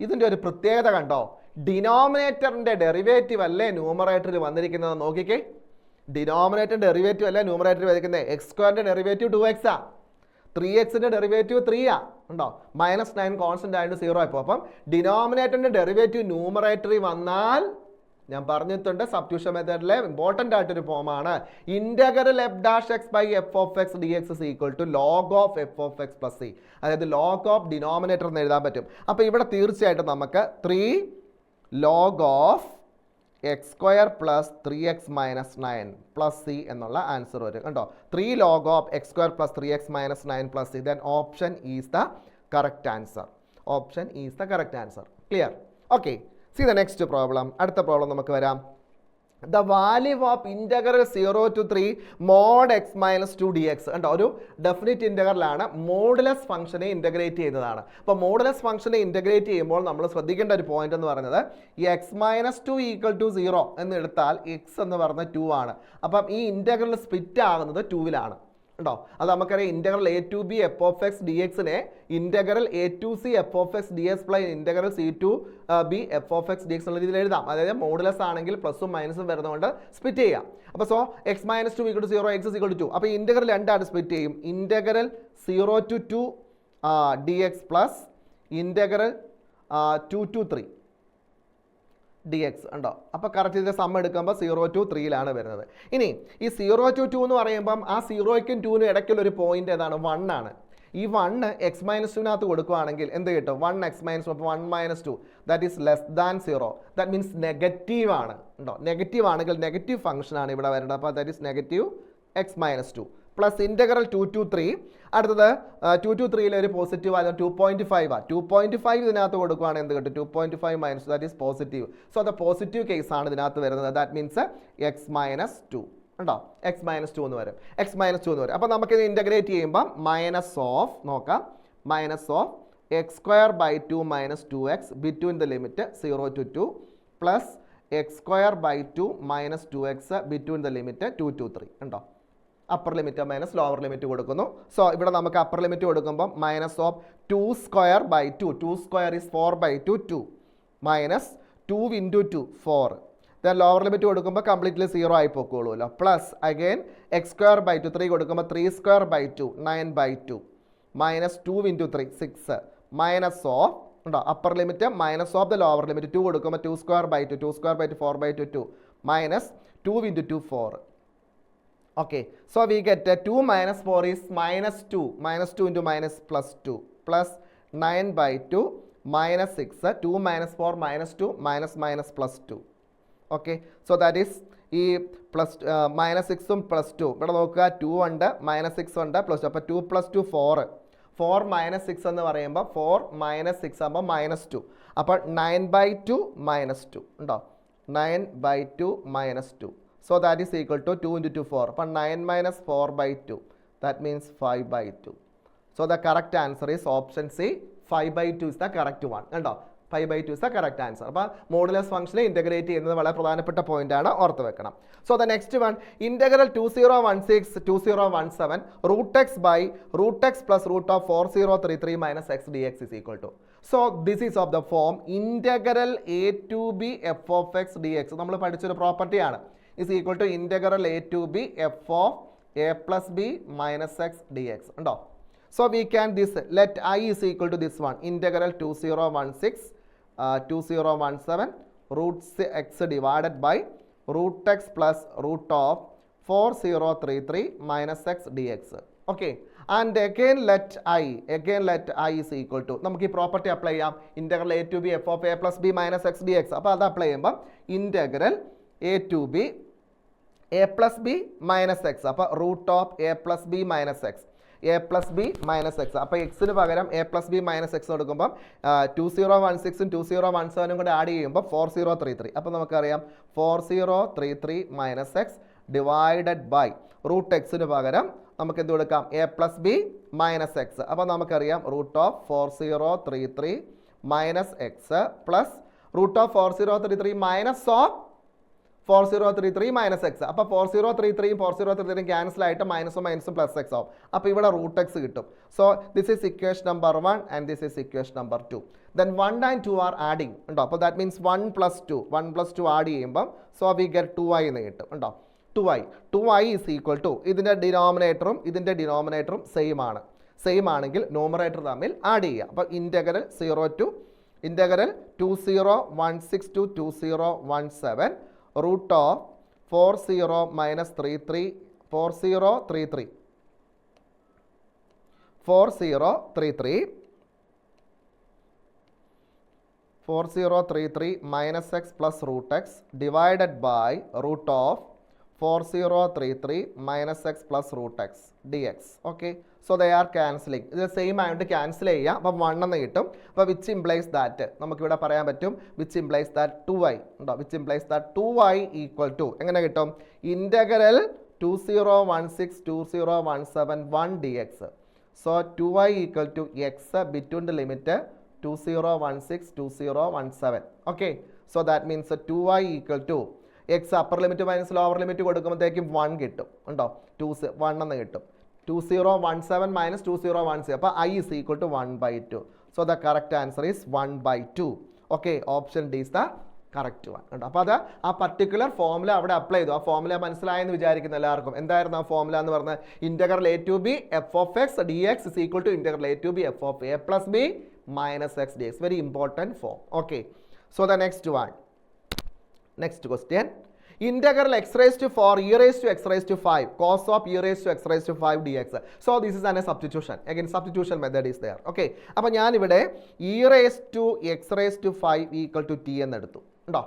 ഇതിൻ്റെ ഒരു പ്രത്യേകത കണ്ടോ? ഡിനോമിനേറ്ററിൻ്റെ ഡെറിവേറ്റീവ് അല്ലേ ന്യൂമറേറ്ററിൽ വന്നിരിക്കുന്നത്? നോക്കിക്കേ, ഡിനോമിനേറ്ററിൻ്റെ ഡെറിവേറ്റീവ് അല്ലേ ന്യൂമറേറ്ററിൽ വന്നിരിക്കുന്നത്? x² ഡെറിവേറ്റീവ് 2x ആ, 3xൻ്റെ ഡെറിവേറ്റീവ് 3 ആ ഉണ്ടോ? -9 കോൺസ്റ്റൻ്റ് ആയിട്ട് 0 ആയിപ്പോൾ. അപ്പം ഡിനോമിനേറ്ററിൻ്റെ ഡെറിവേറ്റീവ് ന്യൂമറേറ്ററിൽ വന്നാൽ ഞാൻ പറഞ്ഞിട്ടുണ്ട് സബ്സ്റ്റിറ്റ്യൂഷൻ മെത്തേഡിലെ ഇമ്പോർട്ടൻ്റ് ആയിട്ടൊരു ഫോമാണ് integral f dash x by f of x dx is equal to log of f of x plus c. അതായത് log of ഡിനോമിനേറ്റർ എന്ന് എഴുതാൻ പറ്റും. അപ്പോൾ ഇവിടെ തീർച്ചയായിട്ടും നമുക്ക് 3 log of x² plus 3x minus 9 plus c എന്നുള്ള ആൻസർ വരും കണ്ടോ. 3 log of x² plus 3x minus 9 plus c. Then option is the correct answer. Option is the correct answer. Clear? Okay. See the next problem. അടുത്ത പ്രോബ്ലം നമുക്ക് വരാം. The value of integral 0 to 3 mod x minus 2 dx. കണ്ടോ, ഒരു ഡെഫിനിറ്റ് ഇൻ്റഗ്രലാണ്, മോഡുലസ് ഫംഗ്ഷനെ ഇൻ്റഗ്രേറ്റ് ചെയ്യുന്നതാണ്. അപ്പോൾ മോഡുലസ് ഫംഗ്ഷനെ ഇൻ്റഗ്രേറ്റ് ചെയ്യുമ്പോൾ നമ്മൾ ശ്രദ്ധിക്കേണ്ട ഒരു പോയിന്റ് എന്ന് പറയുന്നത് ഈ x മൈനസ് 2 ഈക്വൽ ടു 0 എന്ന് എടുത്താൽ x എന്ന് പറഞ്ഞ 2 ആണ്. അപ്പം ഈ ഇൻ്റഗ്രൽ സ്പ്ലിറ്റ് ആകുന്നത് 2-ലാണ് ഉണ്ടോ. അത് നമുക്കറിയാം integral a to b f of x dxനെ integral a to c f of x dx plus integral c to b f of x dx എന്നുള്ള രീതിയിൽ എഴുതാം. അതായത് മോഡുലസ് ആണെങ്കിൽ പ്ലസും മൈനസും വരുന്നതുകൊണ്ട് സ്പ്ലിറ്റ് ചെയ്യാം. അപ്പോൾ so x minus 2 equal to 0, x equal to 2. അപ്പോൾ ഇൻ്റഗ്രൽ രണ്ടായിട്ട് സ്പ്ലിറ്റ് ചെയ്യും. Integral 0 to 2 dx plus integral 2 to 3 dx ഉണ്ടോ. അപ്പോൾ കറക്റ്റ് ഇതിൻ്റെ സം എടുക്കുമ്പോൾ 0 to 3-ലാണ് വരുന്നത്. ഇനി ഈ 0 to 2 എന്ന് പറയുമ്പം ആ 0ക്കും 2നും ഇടയ്ക്കുള്ളൊരു പോയിന്റ് ഏതാണ്? 1 ആണ്. ഈ 1 x മൈനസ് 2-നകത്ത് കൊടുക്കുകയാണെങ്കിൽ എന്ത് കിട്ടും? 1x minus 2. അപ്പോൾ 1 minus 2 that is less than 0. That means negative ആണ് ഉണ്ടോ. നെഗറ്റീവ് ആണെങ്കിൽ നെഗറ്റീവ് ഫംഗ്ഷൻ ആണ് ഇവിടെ വരേണ്ടത്. അപ്പോൾ that is negative x minus 2. Plus integral 2 to 3. അടുത്തത് 2 to 3 ഒരു പോസിറ്റീവ് ആയത് 2.5 ആണ്. 2.5 ഇതിനകത്ത് കൊടുക്കുകയാണെങ്കിൽ എന്ത് കിട്ടും? 2.5 minus that is positive. So അത് പോസിറ്റീവ് കേസാണ് ഇതിനകത്ത് വരുന്നത്. ദാറ്റ് മീൻസ് എക്സ് മൈനസ് 2 ഉണ്ടോ? എക്സ് മൈനസ് 2 എന്ന് വരും. എക്സ് മൈനസ് 2 എന്ന് വരും. അപ്പോൾ നമുക്കിത് ഇൻ്റഗ്രേറ്റ് ചെയ്യുമ്പോൾ മൈനസ് ഓഫ് നോക്കാം, minus of x square by 2 minus 2x between the limit 0 to 2 plus x square by 2 minus 2x between the limit 2 to 3 ഉണ്ടോ? Upper limit minus lower limit കൊടുക്കുന്നു. സോ ഇവിടെ നമുക്ക് അപ്പർ ലിമിറ്റ് കൊടുക്കുമ്പോൾ minus of 2 square by 2, 2 square is 4 by 2 2 minus 2 into 2 4. Then lower limit കൊടുക്കുമ്പോൾ കംപ്ലീറ്റ്ലി 0 ആയി പോയിക്കോളൂല്ലോ. Plus again x square by 2 3 കൊടുക്കുമ്പോൾ 3 square by 2 9 by 2 minus 2 into 3 6 minus of ഉണ്ടോ? Upper limit minus of the lower limit 2 കൊടുക്കുമ്പോൾ 2 square by 2 2 square by 2 4 by 2 2 minus 2 into 2 4. Okay, so we get 2 minus 4 is minus 2. Minus 2 into minus plus 2 plus 9 by 2 minus 6. 2 minus 4 minus 2 minus minus plus 2. Okay, so that is ഈ പ്ലസ് മൈനസ് 6ഉം പ്ലസ് 2 ഇവിടെ നോക്കുക 2 ഉണ്ട് മൈനസ് 6 ഉണ്ട് പ്ലസ് 2. അപ്പോൾ 2 പ്ലസ് 2 4. 4 മൈനസ് 6 എന്ന് പറയുമ്പോൾ 4 മൈനസ് 6 ആകുമ്പോൾ മൈനസ് 2. അപ്പോൾ 9 by 2 മൈനസ് 2 ഉണ്ടോ? 9 by 2 minus 2. So that is equal to 2 into 2 4. But 9 minus 4 by 2. That means 5 by 2. So the correct answer is option C. 5 by 2 is the correct one. Kando? 5 by 2 is the correct answer. അപ്പോൾ മോഡുലസ് ഫംഗ്ഷനെ ഇൻ്റഗ്രേറ്റ് ചെയ്യുന്നത് വളരെ പ്രധാനപ്പെട്ട പോയിന്റാണ്, ഓർത്ത് വെക്കണം. So the next one integral 2016 2017 root x by root x plus root of 4033 minus x d x is equal to. So this is of the form integral a to b f of x d x. നമ്മൾ പഠിച്ചൊരു പ്രോപ്പർട്ടിയാണ്. is equal to integral a to b f of a plus b minus x dx. ഉണ്ടോ? So we can this let I is equal to this one integral 2016 2017 root x divided by root x plus root of 4033 minus x dx. Okay, and again let I is equal to നമുക്ക് ഈ പ്രോപ്പർട്ടി അപ്ലൈ ചെയ്യാം. integral a to b f of a plus b minus x dx. അപ്പോൾ അത് അപ്ലൈ ചെയ്യുമ്പോൾ integral a to b a plus b minus x. അപ്പോൾ root of A plus b minus x a plus b minus x. അപ്പോൾ എക്സിന് പകരം a plus b minus x കൊടുക്കുമ്പോൾ 2016ഉം 2017ഉം കൂടെ ആഡ് ചെയ്യുമ്പോൾ 4033. അപ്പോൾ നമുക്കറിയാം 4033 minus x divided by root എക്സിന് പകരം നമുക്ക് എന്ത് കൊടുക്കാം? A plus b minus x. അപ്പോൾ നമുക്കറിയാം root of 4033 minus x plus root of 4033 minus of 4033 minus x. അപ്പോൾ 4033 4033 ക്യാൻസൽ ആയിട്ട് മൈനസും മൈനസും പ്ലസ് എക്സ് ആവും. അപ്പോൾ ഇവിടെ റൂട്ട് എക്സ് കിട്ടും. So this is equation number 1 and this is equation number 2. Then 1 and 2 are adding ഉണ്ടോ? അപ്പോൾ ദാറ്റ് മീൻസ് 1 plus 2 ആഡ് ചെയ്യുമ്പം സോ വി ഗെറ്റ് 2i എന്ന് കിട്ടും ഉണ്ടോ? 2i ഈസ് ഈക്വൽ ടു ഇതിൻ്റെ ഡിനോമിനേറ്ററും സെയിം ആണെങ്കിൽ നോമറേറ്റർ തമ്മിൽ ആഡ് ചെയ്യുക. അപ്പോൾ integral 0 to integral 2016 to 2017 root of 40 minus 33 4033 minus x plus root x divided by root of 4033 minus x plus root x dx. Okay, so they are cancelling. ഇത് സെയിം ആയിട്ട് ക്യാൻസൽ ചെയ്യുക. അപ്പം 1 എന്ന് കിട്ടും. അപ്പോൾ വിച്ച് ഇംപ്ലൈസ് ദാറ്റ് നമുക്കിവിടെ പറയാൻ പറ്റും വിച്ച് ഇംപ്ലൈസ് ദാറ്റ് 2i ഉണ്ടോ? Which implies that 2i equal to എങ്ങനെ കിട്ടും? Integral 2016 2017 1 dx. So 2i equal to x between the limit 2016 2017. Okay, so that means 2i equal to x upper limit minus lower limit കൊടുക്കുമ്പോഴത്തേക്കും 1 കിട്ടും ഉണ്ടോ? 1 എന്ന് കിട്ടും. 2017 minus 2016. അപ്പോൾ I is equal to 1 by 2. So the correct answer is 1 by 2. Okay, option D is the correct one. അപ്പോൾ അത് ആ പർട്ടിക്കുലർ ഫോമുല അവിടെ അപ്ലൈ ചെയ്തു. ആ ഫോമുല മനസ്സിലായെന്ന് വിചാരിക്കുന്ന എല്ലാവർക്കും. എന്തായിരുന്നു ആ ഫോമുല എന്ന് പറഞ്ഞാൽ integral a to b f of x d x is equal to integral a to b f of A plus b minus x d x. Very important form. Okay, so the next one. Next question. Integral x raised to 4 e raised to x raised to 5 cos of e raised to x raised to 5 dx. So this is a substitution. Again substitution method is there. Okay. അപ്പോൾ ഞാൻ ഇവിടെ e raised to x raised to 5 equal to t എന്ന് എടുത്തു ഉണ്ടോ?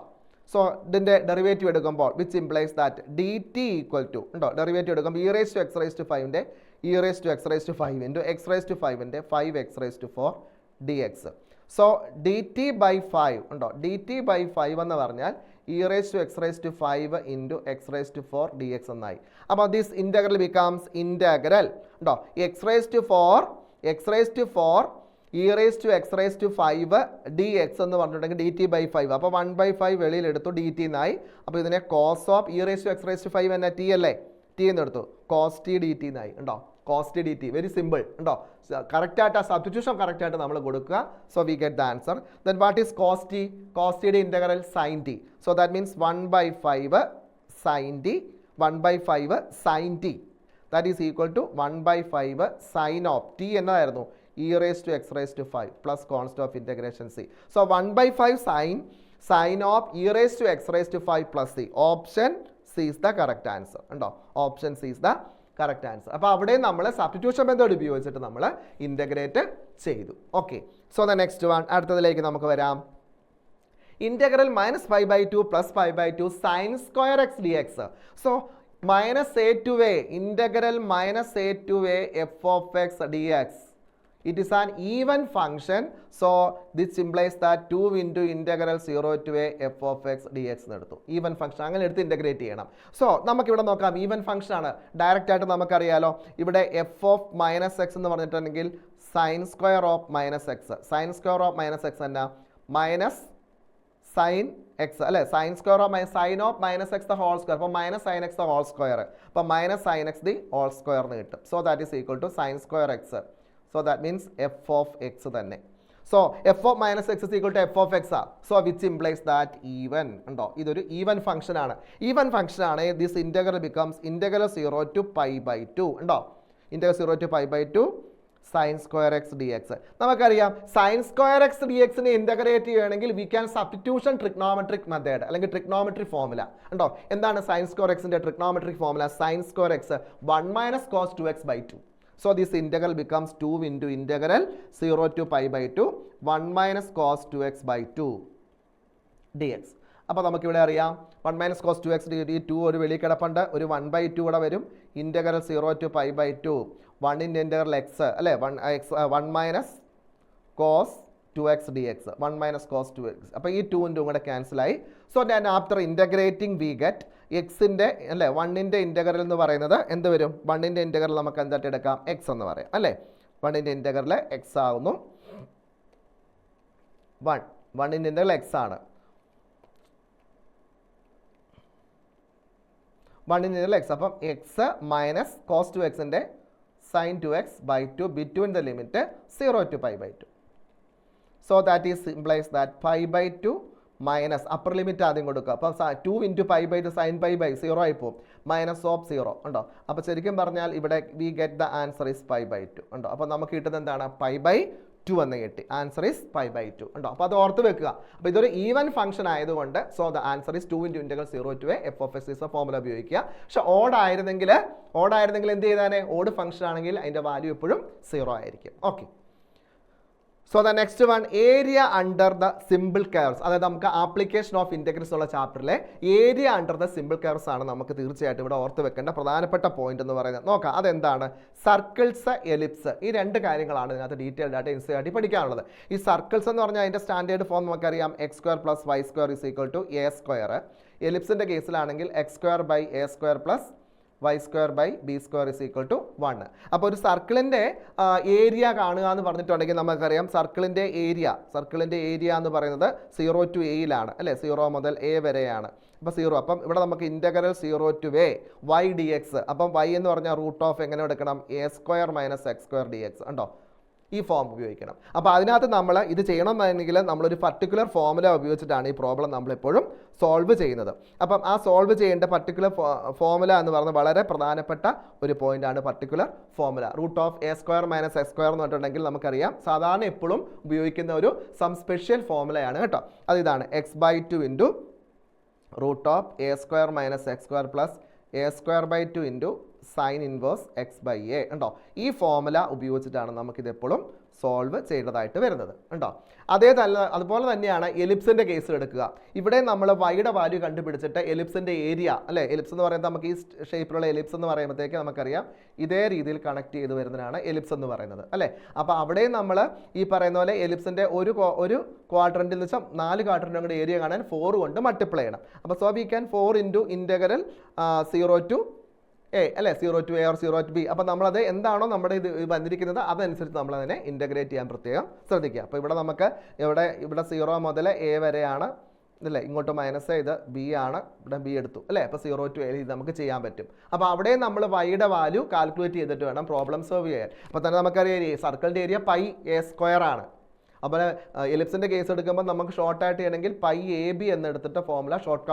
സോ ഇതിൻ്റെ ഡെറിവേറ്റീവ് എടുക്കുമ്പോൾ which implies that d t equal to ഉണ്ടോ ഡെറിവേറ്റീവ് എടുക്കുമ്പോൾ e raise to x raise to 5ൻ്റെ e raise to x raise to 5 into x raise to 5ൻ്റെ 5x raise to 4 d x. So d t by 5 ഉണ്ടോ ഡി ടി ബൈ 5 എന്ന് പറഞ്ഞാൽ e raise to x raise to 5 into x raise to 4 d x എന്നായി. അപ്പോൾ ദിസ് ഇൻ്റഗ്രൽ ബിക്കംസ് ഇൻ്റഗ്രൽ ഉണ്ടോ x raise to 4 e raise to x raise to 5 d x എന്ന് പറഞ്ഞിട്ടുണ്ടെങ്കിൽ ഡി ടി ബൈ 5. അപ്പോൾ 1/5 വെളിയിലെടുത്തു ഡി ടി എന്നായി. അപ്പോൾ ഇതിനെ cos of e raise to x raise to 5 എന്ന ടി അല്ലേ ടി എന്ന് എടുത്തു കോസ് ടി ഡി ടി എന്നായി ഉണ്ടോ cos t d t. Very simple ഉണ്ടോ കറക്റ്റായിട്ട് ആ സബ്സ്റ്റിറ്റ്യൂഷൻ കറക്റ്റായിട്ട് നമ്മൾ കൊടുക്കുക. So we get the answer. Then what is cos t? Cos ടിയുടെ integral sine t. So that means 1/5 sine t 1/5 sine t that is equal to 1/5 sine of t എന്നതായിരുന്നു e raise to x raise to 5 plus constant of integration c. So 1/5 sine of e raise to x raise to 5 plus c. Option c is the correct answer ഉണ്ടോ option c is the correct answer. അപ്പോൾ അവിടെ നമ്മൾ സബ്സ്റ്റിറ്റ്യൂഷൻ മെത്തേഡ് ഉപയോഗിച്ചിട്ട് നമ്മൾ ഇൻ്റഗ്രേറ്റ് ചെയ്തു. Okay so the next one അടുത്തതിലേക്ക് നമുക്ക് വരാം. Integral -5/2 plus 5/2 sine square x d x. So -a to a integral -a to a f of x dx. It is an even function, so this implies that 2 into integral 0 to a f of x dx എടുത്തു. ഈവൻ ഫംഗ്ഷൻ അങ്ങനെ എടുത്ത് ഇൻ്റഗ്രേറ്റ് ചെയ്യണം. സോ നമുക്കിവിടെ നോക്കാം ഈവൻ ഫംഗ്ഷൻ ആണ്. ഡയറക്റ്റ് ആയിട്ട് നമുക്കറിയാലോ ഇവിടെ എഫ് ഓഫ് -x എന്ന് പറഞ്ഞിട്ടുണ്ടെങ്കിൽ sine square of -x. Sine square of -x എന്നാ മൈനസ് സൈൻ എക്സ് അല്ലേ sine square of sine of -x the whole square. അപ്പോൾ -sin x the whole square. അപ്പോൾ -sin x the whole square എന്ന് കിട്ടും. So that is equal to sine square x. So that means f of x തന്നെ. So f of -x is equal to f of x ആ. So which implies that even ഉണ്ടോ ഇതൊരു ഈവൻ ഫംഗ്ഷൻ ആണ്. ഈവൻ ഫംഗ്ഷൻ ആണ്. This integral becomes integral 0 to π/2 ഉണ്ടോ integral 0 to π/2 sine square x d x. നമുക്കറിയാം സൈൻ സ്ക്വയർ എക്സ് ഡി എക്സിനെ ഇൻ്റഗ്രേറ്റ് ചെയ്യണമെങ്കിൽ we can substitution trigonometric method അല്ലെങ്കിൽ ട്രിഗ്നോമെട്രി ഫോർമുല ഉണ്ടോ. എന്താണ് സൈൻ സ്ക്വയർ എക്സിൻ്റെ trigonometric formula? Sine square x 1 - cos 2x/2. So this integral becomes 2 into integral 0 to π/2 1 - cos 2x/2 dx. അപ്പോൾ നമുക്കിവിടെ അറിയാം 1 - cos 2x ഈ 2 ഒരു വെളി കിടപ്പുണ്ട്. ഒരു 1/2 കൂടെ വരും. ഇൻ്റഗ്രൽ 0 to π/2 1 ഇൻ്റഗ്രൽ എക്സ് അല്ലേ 1 - cos 2x dx 1 - cos 2x. അപ്പോൾ ഈ 2 കൂടെ ക്യാൻസലായി. So then after integrating we get എക്സിൻ്റെ അല്ലേ 1ൻ്റെ ഇൻ്റഗ്രൽ എന്ന് പറയുന്നത് എന്ത് വരും? 1ൻ്റെ ഇൻ്റഗ്രൽ നമുക്ക് എന്തായിട്ട് എടുക്കാം? എക്സ് എന്ന് പറയാം അല്ലേ. 1ൻ്റെ ഇൻ്റഗ്രൽ എക്സ് ആകുന്നു. 1ൻ്റെ ഇൻ്റഗ്രൽ എക്സ് ആണ്. 1ൻ്റെ ഇൻ്റഗ്രൽ എക്സ്. അപ്പം എക്സ് മൈനസ് കോസ് 2xൻ്റെ sine 2x/2 between the limit 0 to π/2. So that is implies that π/2 minus upper limit ആദ്യം കൊടുക്കുക. അപ്പം 2 into π/2 സൈൻ π/0 ആയി പോകും. -0 ഉണ്ടോ. അപ്പോൾ ശരിക്കും പറഞ്ഞാൽ ഇവിടെ we get the answer is π/2 ഉണ്ടോ. അപ്പോൾ നമുക്ക് കിട്ടുന്നത് എന്താണ്? π/2 എന്ന് കിട്ടി. ആൻസർ ഈസ് π/2 ഉണ്ടോ. അപ്പോൾ അത് ഓർത്ത് വെക്കുക. അപ്പോൾ ഇതൊരു ഈവൻ ഫംഗ്ഷൻ ആയതുകൊണ്ട് so the answer is 2 into integral 0 to a f of x is A formula ഉപയോഗിക്കുക. പക്ഷെ ഓഡ് ആയിരുന്നെങ്കിൽ എന്ത് ചെയ്താനേ? ഓഡ് ഫംഗ്ഷൻ ആണെങ്കിൽ അതിൻ്റെ വാല്യൂ എപ്പോഴും 0 ആയിരിക്കും. Okay so the next one area under the simple curves. അതായത് നമുക്ക് ആപ്ലിക്കേഷൻ ഓഫ് ഇൻ്റഗ്രൽസ് ഉള്ള ചാപ്റ്ററിലെ area under the simple curves ആണ് നമുക്ക് തീർച്ചയായിട്ടും ഇവിടെ ഓർത്ത് വെക്കേണ്ട പ്രധാനപ്പെട്ട പോയിന്റ് എന്ന് പറയുന്നത്. നോക്കാം അതെന്താണ്? Circles, ellipse. ഈ രണ്ട് കാര്യങ്ങളാണ് ഇതിനകത്ത് ഡീറ്റെയിൽഡ് ആയിട്ട് ഇൻസൈഡ് പഠിക്കാനുള്ളത്. ഈ സർക്കിൾസ് എന്ന് പറഞ്ഞാൽ അതിൻ്റെ സ്റ്റാൻഡേർഡ് ഫോം നമുക്കറിയാം x² + y² = a². എലിപ്സിൻ്റെ കേസിലാണെങ്കിൽ x² / a² + y² / b² = 1. അപ്പോൾ ഒരു സർക്കിളിൻ്റെ ഏരിയ കാണുക എന്ന് പറഞ്ഞിട്ടുണ്ടെങ്കിൽ നമുക്കറിയാം സർക്കിളിൻ്റെ ഏരിയ എന്ന് പറയുന്നത് 0 to a അല്ലേ. 0 മുതൽ a വരെയാണ്. അപ്പോൾ 0. അപ്പം ഇവിടെ നമുക്ക് integral 0 to a y dx. അപ്പം y എന്ന് പറഞ്ഞാൽ √ എങ്ങനെ എടുക്കണം? a² - x² dx ഉണ്ടോ. ഈ ഫോം ഉപയോഗിക്കണം. അപ്പോൾ അതിനകത്ത് നമ്മൾ ഇത് ചെയ്യണമെന്നുണ്ടെങ്കിൽ നമ്മളൊരു പർട്ടിക്കുലർ ഫോർമുല ഉപയോഗിച്ചിട്ടാണ് ഈ പ്രോബ്ലം നമ്മളെപ്പോഴും സോൾവ് ചെയ്യുന്നത്. അപ്പം ആ സോൾവ് ചെയ്യേണ്ട പർട്ടിക്കുലർ ഫോർമുല എന്ന് പറയുന്നത് വളരെ പ്രധാനപ്പെട്ട ഒരു പോയിൻ്റാണ്. പർട്ടിക്കുലർ ഫോർമുല √ a² - x² എന്ന് പറഞ്ഞിട്ടുണ്ടെങ്കിൽ നമുക്കറിയാം സാധാരണ എപ്പോഴും ഉപയോഗിക്കുന്ന ഒരു സം സ്പെഷ്യൽ ഫോർമുലയാണ് കേട്ടോ. അതിതാണ് x/2 × √a² - x² + a²/2 × sine inverse x/a ഉണ്ടോ. ഈ ഫോർമുല ഉപയോഗിച്ചിട്ടാണ് നമുക്കിതെപ്പോഴും സോൾവ് ചെയ്തതായിട്ട് വരുന്നത് ഉണ്ടോ. അതുപോലെ തന്നെയാണ് എലിപ്സിൻ്റെ കേസ് എടുക്കുക. ഇവിടെ നമ്മൾ വൈയുടെ വാല്യൂ കണ്ടുപിടിച്ചിട്ട് എലിപ്സിൻ്റെ ഏരിയ അല്ലേ, എലിപ്സ് എന്ന് പറയുന്നത് നമുക്ക് ഈ ഷേപ്പിലുള്ള എലിപ്സ് എന്ന് പറയുമ്പോഴത്തേക്ക് നമുക്കറിയാം ഇതേ രീതിയിൽ കണക്ട് ചെയ്ത് വരുന്നതാണ് എലിപ്സ് എന്ന് പറയുന്നത് അല്ലേ. അപ്പോൾ അവിടെ നമ്മൾ ഈ പറയുന്ന പോലെ എലിപ്സിൻ്റെ ഒരു ക്വാഡ്രൻറ്റിൽ വെച്ചാൽ 4 ക്വാഡ്രൻറ്റുകളുടെ ഏരിയ കാണാൻ 4 കൊണ്ട് മൾട്ടിപ്ലൈ ചെയ്യണം. അപ്പോൾ so we can 4 into integral 0 to a അല്ലേ, 0 to a or 0 to b. അപ്പോൾ നമ്മളത് എന്താണോ നമ്മുടെ ഇത് വന്നിരിക്കുന്നത് അതനുസരിച്ച് നമ്മൾ അതിനെ ഇൻ്റഗ്രേറ്റ് ചെയ്യാൻ പ്രത്യേകം ശ്രദ്ധിക്കുക. അപ്പോൾ ഇവിടെ നമുക്ക് ഇവിടെ 0 മുതൽ a വരെയാണ് അല്ലേ, ഇങ്ങോട്ട് മൈനസ് ഇത് ബി ആണ്, ഇവിടെ ബി എടുത്തു അല്ലേ. അപ്പോൾ 0 to a ഇത് നമുക്ക് ചെയ്യാൻ പറ്റും. അപ്പോൾ അവിടെ നമ്മൾ വൈയുടെ വാല്യൂ കാൽക്കുലേറ്റ് ചെയ്തിട്ട് വേണം പ്രോബ്ലം സോൾവ് ചെയ്യാൻ. അപ്പോൾ തന്നെ നമുക്കറിയാം സർക്കിളിൻ്റെ ഏരിയ പൈ a സ്ക്വയർ ആണ്. അപ്പോൾ എലിപ്സിൻ്റെ കേസ് എടുക്കുമ്പോൾ നമുക്ക് ഷോർട്ടായിട്ട് ചെയ്യണമെങ്കിൽ പൈ എ ബി എന്നെടുത്തിട്ട് formula short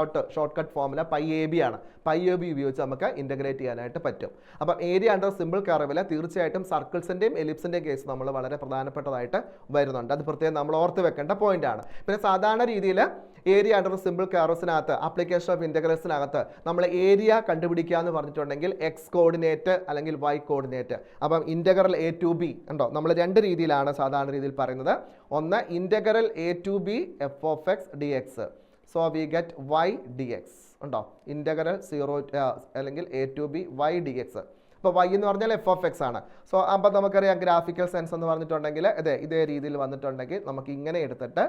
cut formula pi a b ആണ്. പൈ എ ബി ഉപയോഗിച്ച് നമുക്ക് ഇൻ്റഗ്രേറ്റ് ചെയ്യാനായിട്ട് പറ്റും. അപ്പം ഏരിയ അണ്ടർ സിമ്പിൾ കർവിൽ തീർച്ചയായിട്ടും സർക്കിൾസിൻ്റെയും എലിപ്സിൻ്റെയും കേസ് നമ്മൾ വളരെ പ്രധാനപ്പെട്ടതായിട്ട് വരുന്നുണ്ട്. അത് പ്രത്യേകം നമ്മൾ ഓർത്ത് വെക്കേണ്ട പോയിന്റാണ്. പിന്നെ സാധാരണ രീതിയിൽ ഏരിയ അണ്ടർ സിമ്പിൾ കർവ്സിനകത്ത് ആപ്ലിക്കേഷൻ ഓഫ് ഇൻ്റഗ്രൽസിനകത്ത് നമ്മൾ ഏരിയ കണ്ടുപിടിക്കുക എന്ന് പറഞ്ഞിട്ടുണ്ടെങ്കിൽ എക്സ് കോർഡിനേറ്റ് അല്ലെങ്കിൽ വൈ കോർഡിനേറ്റ്. അപ്പം ഇൻ്റഗ്രൽ എ ടു ബി ഉണ്ടോ, നമ്മൾ 2 രീതിയിലാണ് സാധാരണ രീതിയിൽ പറയുന്നത്. ഒന്ന് integral a to b f of x d x, so we get y d x ഉണ്ടോ, ഇൻ്റഗ്രൽ 0 അല്ലെങ്കിൽ a to b y d x. അപ്പോൾ വൈ എന്ന് പറഞ്ഞാൽ എഫ് ഓഫ് എക്സ് ആണ്. സോ അപ്പോൾ നമുക്കറിയാം ഗ്രാഫിക്കൽ സെൻസ് എന്ന് പറഞ്ഞിട്ടുണ്ടെങ്കിൽ ഇതേ രീതിയിൽ വന്നിട്ടുണ്ടെങ്കിൽ നമുക്ക് ഇങ്ങനെ എടുത്തിട്ട്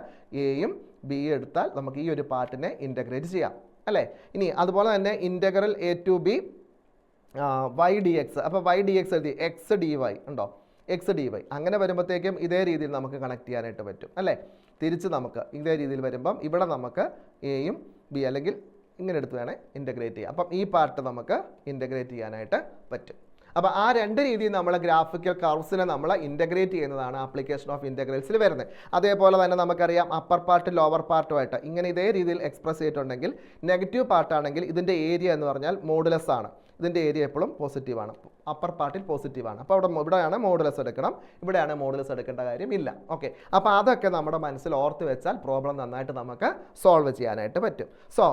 എയും ബിയും എടുത്താൽ നമുക്ക് ഈ ഒരു പാർട്ടിനെ ഇൻ്റഗ്രേറ്റ് ചെയ്യാം അല്ലേ. ഇനി അതുപോലെ തന്നെ integral a to b y d x. അപ്പോൾ വൈ ഡി എക്സ് എഴുതി എക്സ് ഡി വൈ ഉണ്ടോ, എക്സ് ഡി വൈ. അങ്ങനെ വരുമ്പോഴത്തേക്കും ഇതേ രീതിയിൽ നമുക്ക് കണക്ട് ചെയ്യാനായിട്ട് പറ്റും അല്ലേ. തിരിച്ച് നമുക്ക് ഇതേ രീതിയിൽ വരുമ്പം ഇവിടെ നമുക്ക് എയും ബി അല്ലെങ്കിൽ ഇങ്ങനെ എടുത്ത് വേണേൽ ഇൻ്റഗ്രേറ്റ് ചെയ്യാം. അപ്പം ഈ പാർട്ട് നമുക്ക് ഇൻ്റഗ്രേറ്റ് ചെയ്യാനായിട്ട് പറ്റും. അപ്പോൾ ആ 2 രീതിയിൽ നമ്മൾ ഗ്രാഫിക്കൽ കർവ്സിനെ നമ്മൾ ഇൻ്റഗ്രേറ്റ് ചെയ്യുന്നതാണ് ആപ്ലിക്കേഷൻ ഓഫ് ഇൻ്റഗ്രൽസിൽ വരുന്നത്. അതേപോലെ തന്നെ നമുക്കറിയാം അപ്പർ പാർട്ട് ലോവർ പാർട്ടുമായിട്ട് ഇങ്ങനെ ഇതേ രീതിയിൽ എക്സ്പ്രസ് ചെയ്തിട്ടുണ്ടെങ്കിൽ നെഗറ്റീവ് പാർട്ടാണെങ്കിൽ ഇതിൻ്റെ ഏരിയ എന്ന് പറഞ്ഞാൽ മോഡുലസ് ആണ്. ഇതിൻ്റെ ഏരിയ എപ്പോഴും പോസിറ്റീവാണ്, അപ്പർ പാർട്ടിൽ പോസിറ്റീവാണ്. അപ്പോൾ ഇവിടെയാണ് മോഡുലസ് എടുക്കണം, ഇവിടെയാണ് മോഡുലസ് എടുക്കേണ്ട കാര്യമില്ല. ഓക്കെ, അപ്പോൾ അതൊക്കെ നമ്മുടെ മനസ്സിൽ ഓർത്ത് വെച്ചാൽ പ്രോബ്ലം നന്നായിട്ട് നമുക്ക് സോൾവ് ചെയ്യാനായിട്ട് പറ്റും. So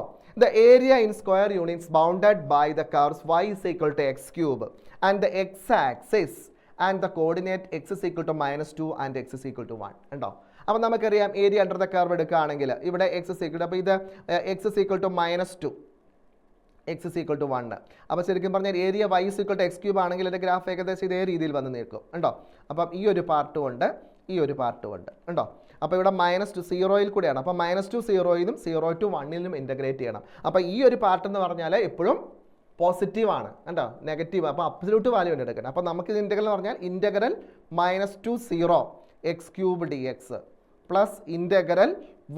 the area in square units bounded by the curves y is equal to x cube and the x axis and the coordinate x is equal to -2 and x is equal to 1 ഉണ്ടോ. അപ്പോൾ നമുക്കറിയാം ഏരിയ അണ്ടർ ദ കർവ് എടുക്കുകയാണെങ്കിൽ ഇവിടെ x is equal to, അപ്പോൾ ഇത് x is equal to -2, x is equal to 1. അപ്പോൾ ശരിക്കും പറഞ്ഞാൽ area y is equal to x cube ആണെങ്കിൽ ഇതിൻ്റെ ഗ്രാഫ് ഏകദേശം ഇതേ രീതിയിൽ വന്ന് നിൽക്കും ഉണ്ടോ. അപ്പം ഈ ഒരു പാർട്ടും ഉണ്ട്, ഈ ഒരു പാർട്ടും ഉണ്ട് ഉണ്ടോ. അപ്പോൾ ഇവിടെ -2 0യിൽ കൂടെയാണ്. അപ്പോൾ -2 0യിലും 0 to 1ലും ഇൻ്റഗ്രേറ്റ് ചെയ്യണം. അപ്പോൾ ഈ ഒരു പാർട്ട് എന്ന് പറഞ്ഞാൽ എപ്പോഴും പോസിറ്റീവാണ് കണ്ടോ, നെഗറ്റീവ്. അപ്പോൾ അബ്സല്യൂട്ട് വാല്യൂ ഉണ്ട് എടുക്കണം. അപ്പോൾ നമുക്ക് ഇത് ഇൻ്റഗ്രൽ എന്ന് പറഞ്ഞാൽ integral -2 0 x cube d x plus integral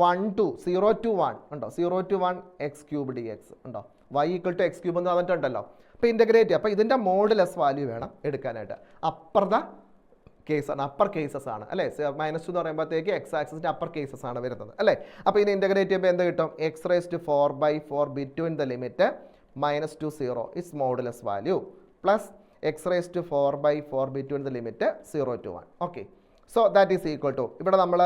1 to 0 to 1 ഉണ്ടോ, 0 to 1 x cube d x ഉണ്ടോ, y equal to x cube എന്ന് പറഞ്ഞിട്ടുണ്ടല്ലോ. അപ്പോൾ ഇൻ്റഗ്രേറ്റ് ചെയ്യുക. അപ്പോൾ ഇതിൻ്റെ മോഡുലസ് വാല്യൂ വേണം എടുക്കാനായിട്ട്. അപ്പർ കേസസ് ആണ് അല്ലേ. -2 എന്ന് പറയുമ്പോഴത്തേക്ക് എക്സ് ആക്സിൻ്റെ അപ്പർ കേസസ് ആണ് വരുന്നത് അല്ലേ. അപ്പോൾ ഇതിന് ഇൻ്റഗ്രേറ്റ് ചെയ്യുമ്പോൾ എന്ത് കിട്ടും, x⁴/4 between the limit -2 0 is modulus value plus x⁴/4 between the limit 0 to 1. Okay, so that is equal to, ഇവിടെ നമ്മൾ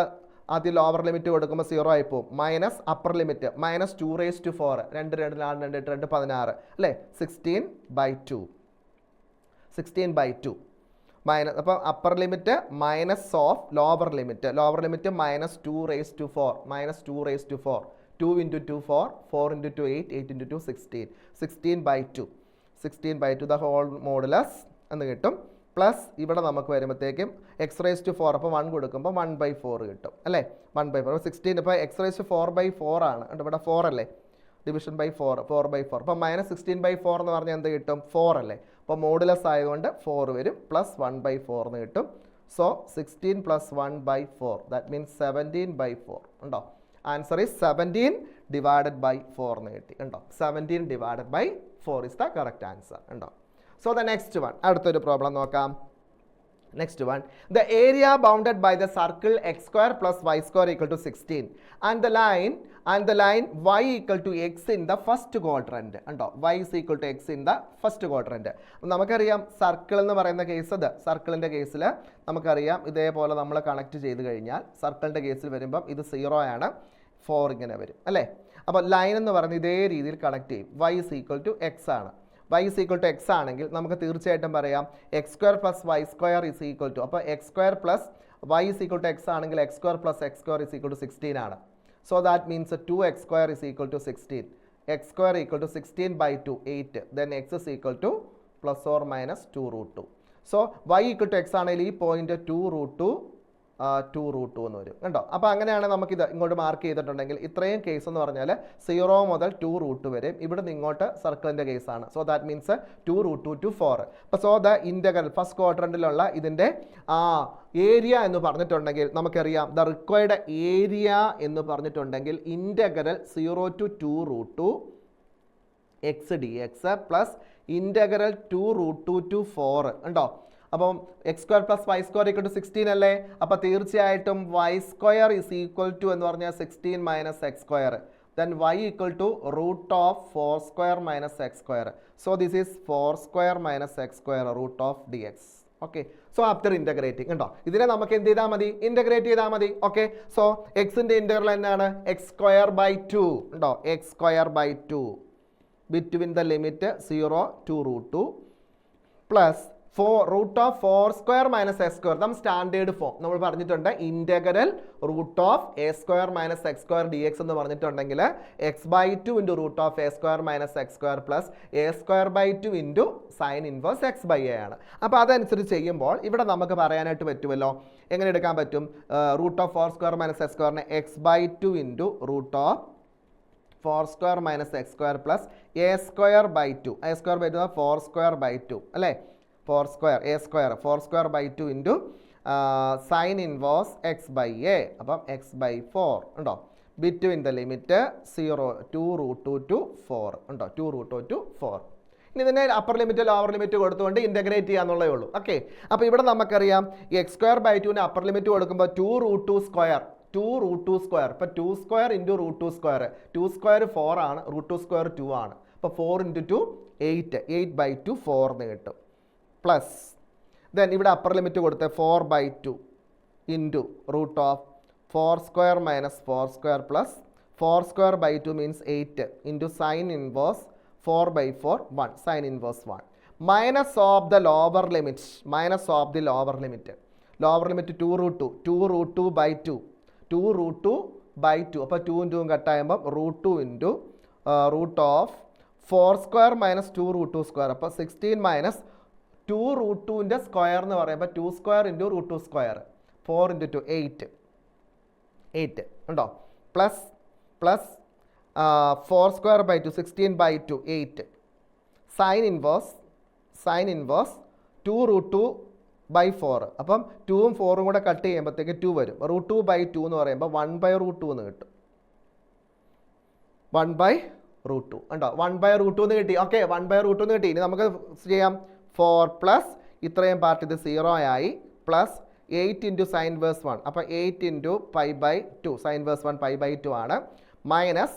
ആദ്യം ലോവർ ലിമിറ്റ് കൊടുക്കുമ്പോൾ 0 ആയി പോകും, മൈനസ് അപ്പർ ലിമിറ്റ് -2⁴, 2 2 4 2 2 16 അല്ലേ, 16/2 മൈനസ്. അപ്പോൾ upper limit minus of lower limit -2⁴, -2⁴, 2 into 2 4, 4 into 2 8, 8 into 2 16, 16/2 the whole modulus എന്ന് കിട്ടും. പ്ലസ് ഇവിടെ നമുക്ക് വരുമ്പോഴത്തേക്കും x⁴, അപ്പോൾ 1 കൊടുക്കുമ്പോൾ 1/4 കിട്ടും അല്ലേ, 1/4. 16 ഇപ്പോൾ x⁴/4 ആണ്, ഇവിടെ 4 അല്ലേ, ഡിവിഷൻ ബൈ 4/4. അപ്പോൾ -16/4 എന്ന് പറഞ്ഞാൽ എന്ത് കിട്ടും, 4 അല്ലേ. അപ്പോൾ മോഡുലസ് ആയതുകൊണ്ട് 4 വരും, പ്ലസ് 1/4 എന്ന് കിട്ടും. സോ 16 + 1/4 ദാറ്റ് മീൻസ് 17/4 ഉണ്ടോ. ആൻസർ ഈസ് 17/4 എന്ന് കിട്ടി ഉണ്ടോ. 17/4 ഇസ് ദ കറക്റ്റ് ആൻസർ ഉണ്ടോ. സോ ദ നെക്സ്റ്റ് വൺ, അടുത്തൊരു പ്രോബ്ലം നോക്കാം. Next one, the area bounded by the circle x² + y² = 16 and the line y = x in the first quadrant ഉണ്ടോ. y is equal to x in the first quadrant. നമുക്കറിയാം സർക്കിൾ എന്ന് പറയുന്ന കേസ്, അത് സർക്കിളിൻ്റെ കേസിൽ നമുക്കറിയാം ഇതേപോലെ നമ്മൾ കണക്ട് ചെയ്ത് കഴിഞ്ഞാൽ സർക്കിളിൻ്റെ കേസിൽ വരുമ്പം ഇത് 0 ആണ്, 4 ഇങ്ങനെ വരും അല്ലേ. അപ്പോൾ ലൈൻ എന്ന് പറയുന്നത് ഇതേ രീതിയിൽ കണക്ട് ചെയ്യും. y is equal to x ആണ്. y is equal to x ആണെങ്കിൽ നമുക്ക് തീർച്ചയായിട്ടും പറയാം x² + y² is equal to, അപ്പോൾ x² + y is equal to x ആണെങ്കിൽ x square plus x square is equal to 16 ആണ്. So that means 2x square is equal to 16. x square equal to 16 by 2, 8. Then x is equal to plus or minus 2 root 2. So y equal to x ആണെങ്കിൽ ഈ പോയിന്റ് 2 root 2 2√2 എന്ന് വരും കണ്ടോ. അപ്പോൾ അങ്ങനെയാണ് നമുക്കിത് ഇങ്ങോട്ട് മാർക്ക് ചെയ്തിട്ടുണ്ടെങ്കിൽ ഇത്രയും കേസ് എന്ന് പറഞ്ഞാൽ 0 മുതൽ 2√2 വരെ ഇവിടെ നിന്ന് ഇങ്ങോട്ട് സർക്കിളിൻ്റെ കേസാണ്. So that means 2√2 to 4. അപ്പോൾ സോ ദ ഇൻ്റഗ്രൽ ഫസ്റ്റ് ക്വാഡ്രൻറ്റിലുള്ള ഇതിൻ്റെ ഏരിയ എന്ന് പറഞ്ഞിട്ടുണ്ടെങ്കിൽ നമുക്കറിയാം ദ റിക്വയർഡ് ഏരിയ എന്ന് പറഞ്ഞിട്ടുണ്ടെങ്കിൽ integral 0 to 2√2 x dx plus integral 2√2 to 4 ഉണ്ടോ. അപ്പം x square plus y square equal to 16 അല്ലേ. അപ്പോൾ തീർച്ചയായിട്ടും y square is equal to എന്ന് പറഞ്ഞാൽ 16 minus x square. Then y equal to root of 4 square minus x square. So this is 4 square minus x square root of d x. Okay, so after integrating ഉണ്ടോ ഇതിനെ നമുക്ക് എന്ത് ചെയ്താൽ മതി, ഇൻ്റഗ്രേറ്റ് ചെയ്താൽ മതി. ഓക്കെ, സോ എക്സിൻ്റെ ഇൻ്റഗ്രൽ എന്നാണ് എക്സ് സ്ക്വയർ ബൈ 2 ഉണ്ടോ. X square by 2 between the limit 0 to √2 plus root of 4 square minus x square. നമ്മൾ സ്റ്റാൻഡേർഡ് ഫോം നമ്മൾ പറഞ്ഞിട്ടുണ്ട് integral root of a square minus x square d x എന്ന് പറഞ്ഞിട്ടുണ്ടെങ്കിൽ x by 2 into root of a square minus x square plus a square by 2 into sine inverse x by A ആണ്. അപ്പോൾ അതനുസരിച്ച് ചെയ്യുമ്പോൾ ഇവിടെ നമുക്ക് പറയാനായിട്ട് പറ്റുമല്ലോ. എങ്ങനെ എടുക്കാൻ പറ്റും, root of 4 square minus x സ്ക്വയറിനെ x by 2 into root of 4 square minus x square plus a square by 2. A square by 2 4 square by 2 അല്ലേ. 4 square a square 4 square by 2 into sine inverse x by a. അപ്പം എക്സ് ബൈ 4 ഉണ്ടോ ബിറ്റ്വീൻ ദ ലിമിറ്റ് 0 2√2 to 4 ഉണ്ടോ 2√2 to 4. ഇനി ഇതിനെ അപ്പർ ലിമിറ്റ് ലോവർ ലിമിറ്റ് കൊടുത്തുകൊണ്ട് ഇൻ്റഗ്രേറ്റ് ചെയ്യാന്നുള്ളേ ഉള്ളൂ. ഓക്കെ, അപ്പോൾ ഇവിടെ നമുക്കറിയാം എക്സ് സ്ക്വയർ ബൈ 2ന് അപ്പർ ലിമിറ്റ് കൊടുക്കുമ്പോൾ 2√2 സ്ക്വയർ 2√2 സ്ക്വയർ. ഇപ്പോൾ 2 സ്ക്വയർ ഇൻറ്റു √2 സ്ക്വയർ. 2 സ്ക്വയർ 4 ആണ്, √2 സ്ക്വയർ 2 ആണ്. അപ്പോൾ 4 ഇൻറ്റു 2 8 8 ബൈ 2 4 എന്ന് കിട്ടും. പ്ലസ് ദെൻ ഇവിടെ അപ്പർ ലിമിറ്റ് കൊടുത്ത് 4 by 2 into root of 4 square minus 4 square plus 4 square by 2 means 8 into sine inverse 4 by 4 1 sine inverse 1 minus of the lower limit. Minus of the lower limit. Lower limit 2√2 by 2 2√2 by 2. അപ്പോൾ 2 2 കട്ടാകുമ്പം √2 into root of 4 square minus 2√2 square. അപ്പോൾ 16 മൈനസ് 2√2ൻ്റെ സ്ക്വയർ എന്ന് പറയുമ്പോൾ 2 സ്ക്വയർ ഇൻറ്റു √2 സ്ക്വയർ 4 ഇൻറ്റു 2 8 ഉണ്ടോ. Plus 4 square by 2 16 by 2 8 sine inverse 2√2 by 4. അപ്പം 2ഉം 4ഉം കൂടെ കട്ട് ചെയ്യുമ്പോഴത്തേക്ക് 2 വരും. √2 ബൈ 2 എന്ന് പറയുമ്പോൾ 1 ബൈ √2 എന്ന് കിട്ടും. 1 ബൈ √2 ഉണ്ടോ 1 ബൈ √2 എന്ന് കിട്ടി. ഓക്കെ, 1 ബൈ √2 എന്ന് കിട്ടി. ഇനി നമുക്ക് ചെയ്യാം 4 പ്ലസ് ഇത്രയും പാർട്ട് ഇത് 0 ആയി പ്ലസ് 8 ഇൻറ്റു സൈൻ വേഴ്സ് 1. അപ്പോൾ 8 into pi by 2 sine inverse 1 pi by 2 ആണ്. മൈനസ്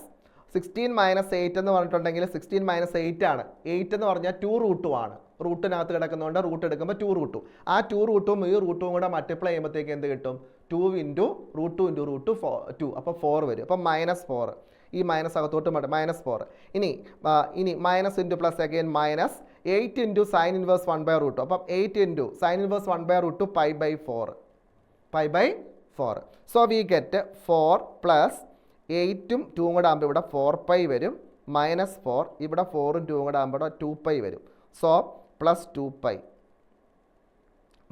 16 മൈനസ് 8 എന്ന് പറഞ്ഞിട്ടുണ്ടെങ്കിൽ 16 മൈനസ് 8 ആണ്. 8 എന്ന് പറഞ്ഞാൽ 2√2 ആണ്. റൂട്ടിനകത്ത് കിടക്കുന്നതുകൊണ്ട് റൂട്ട് എടുക്കുമ്പോൾ 2√2. ആ 2√2ഉം ഈ √2ഉം കൂടെ മൾട്ടിപ്ലൈ ചെയ്യുമ്പോഴത്തേക്ക് എന്ത് കിട്ടും, 2 ഇൻറ്റു √2 ഇൻറ്റു √2 അപ്പോൾ 4 വരും. അപ്പോൾ മൈനസ് 4 ഈ മൈനസ് അകത്തോട്ട് മൈനസ് 4. ഇനി minus into plus again minus 8 into sine inverse 1 by √2. അപ്പം 8 into sine inverse 1 by √2 pi by 4. So we get 4 plus 8ഉം 2ഉം കൂടെ ആകുമ്പോൾ ഇവിടെ 4π വരും. മൈനസ് 4 ഇവിടെ 4ഉം 2ഉം കൂടെ ആകുമ്പോൾ 2π വരും. So plus 2π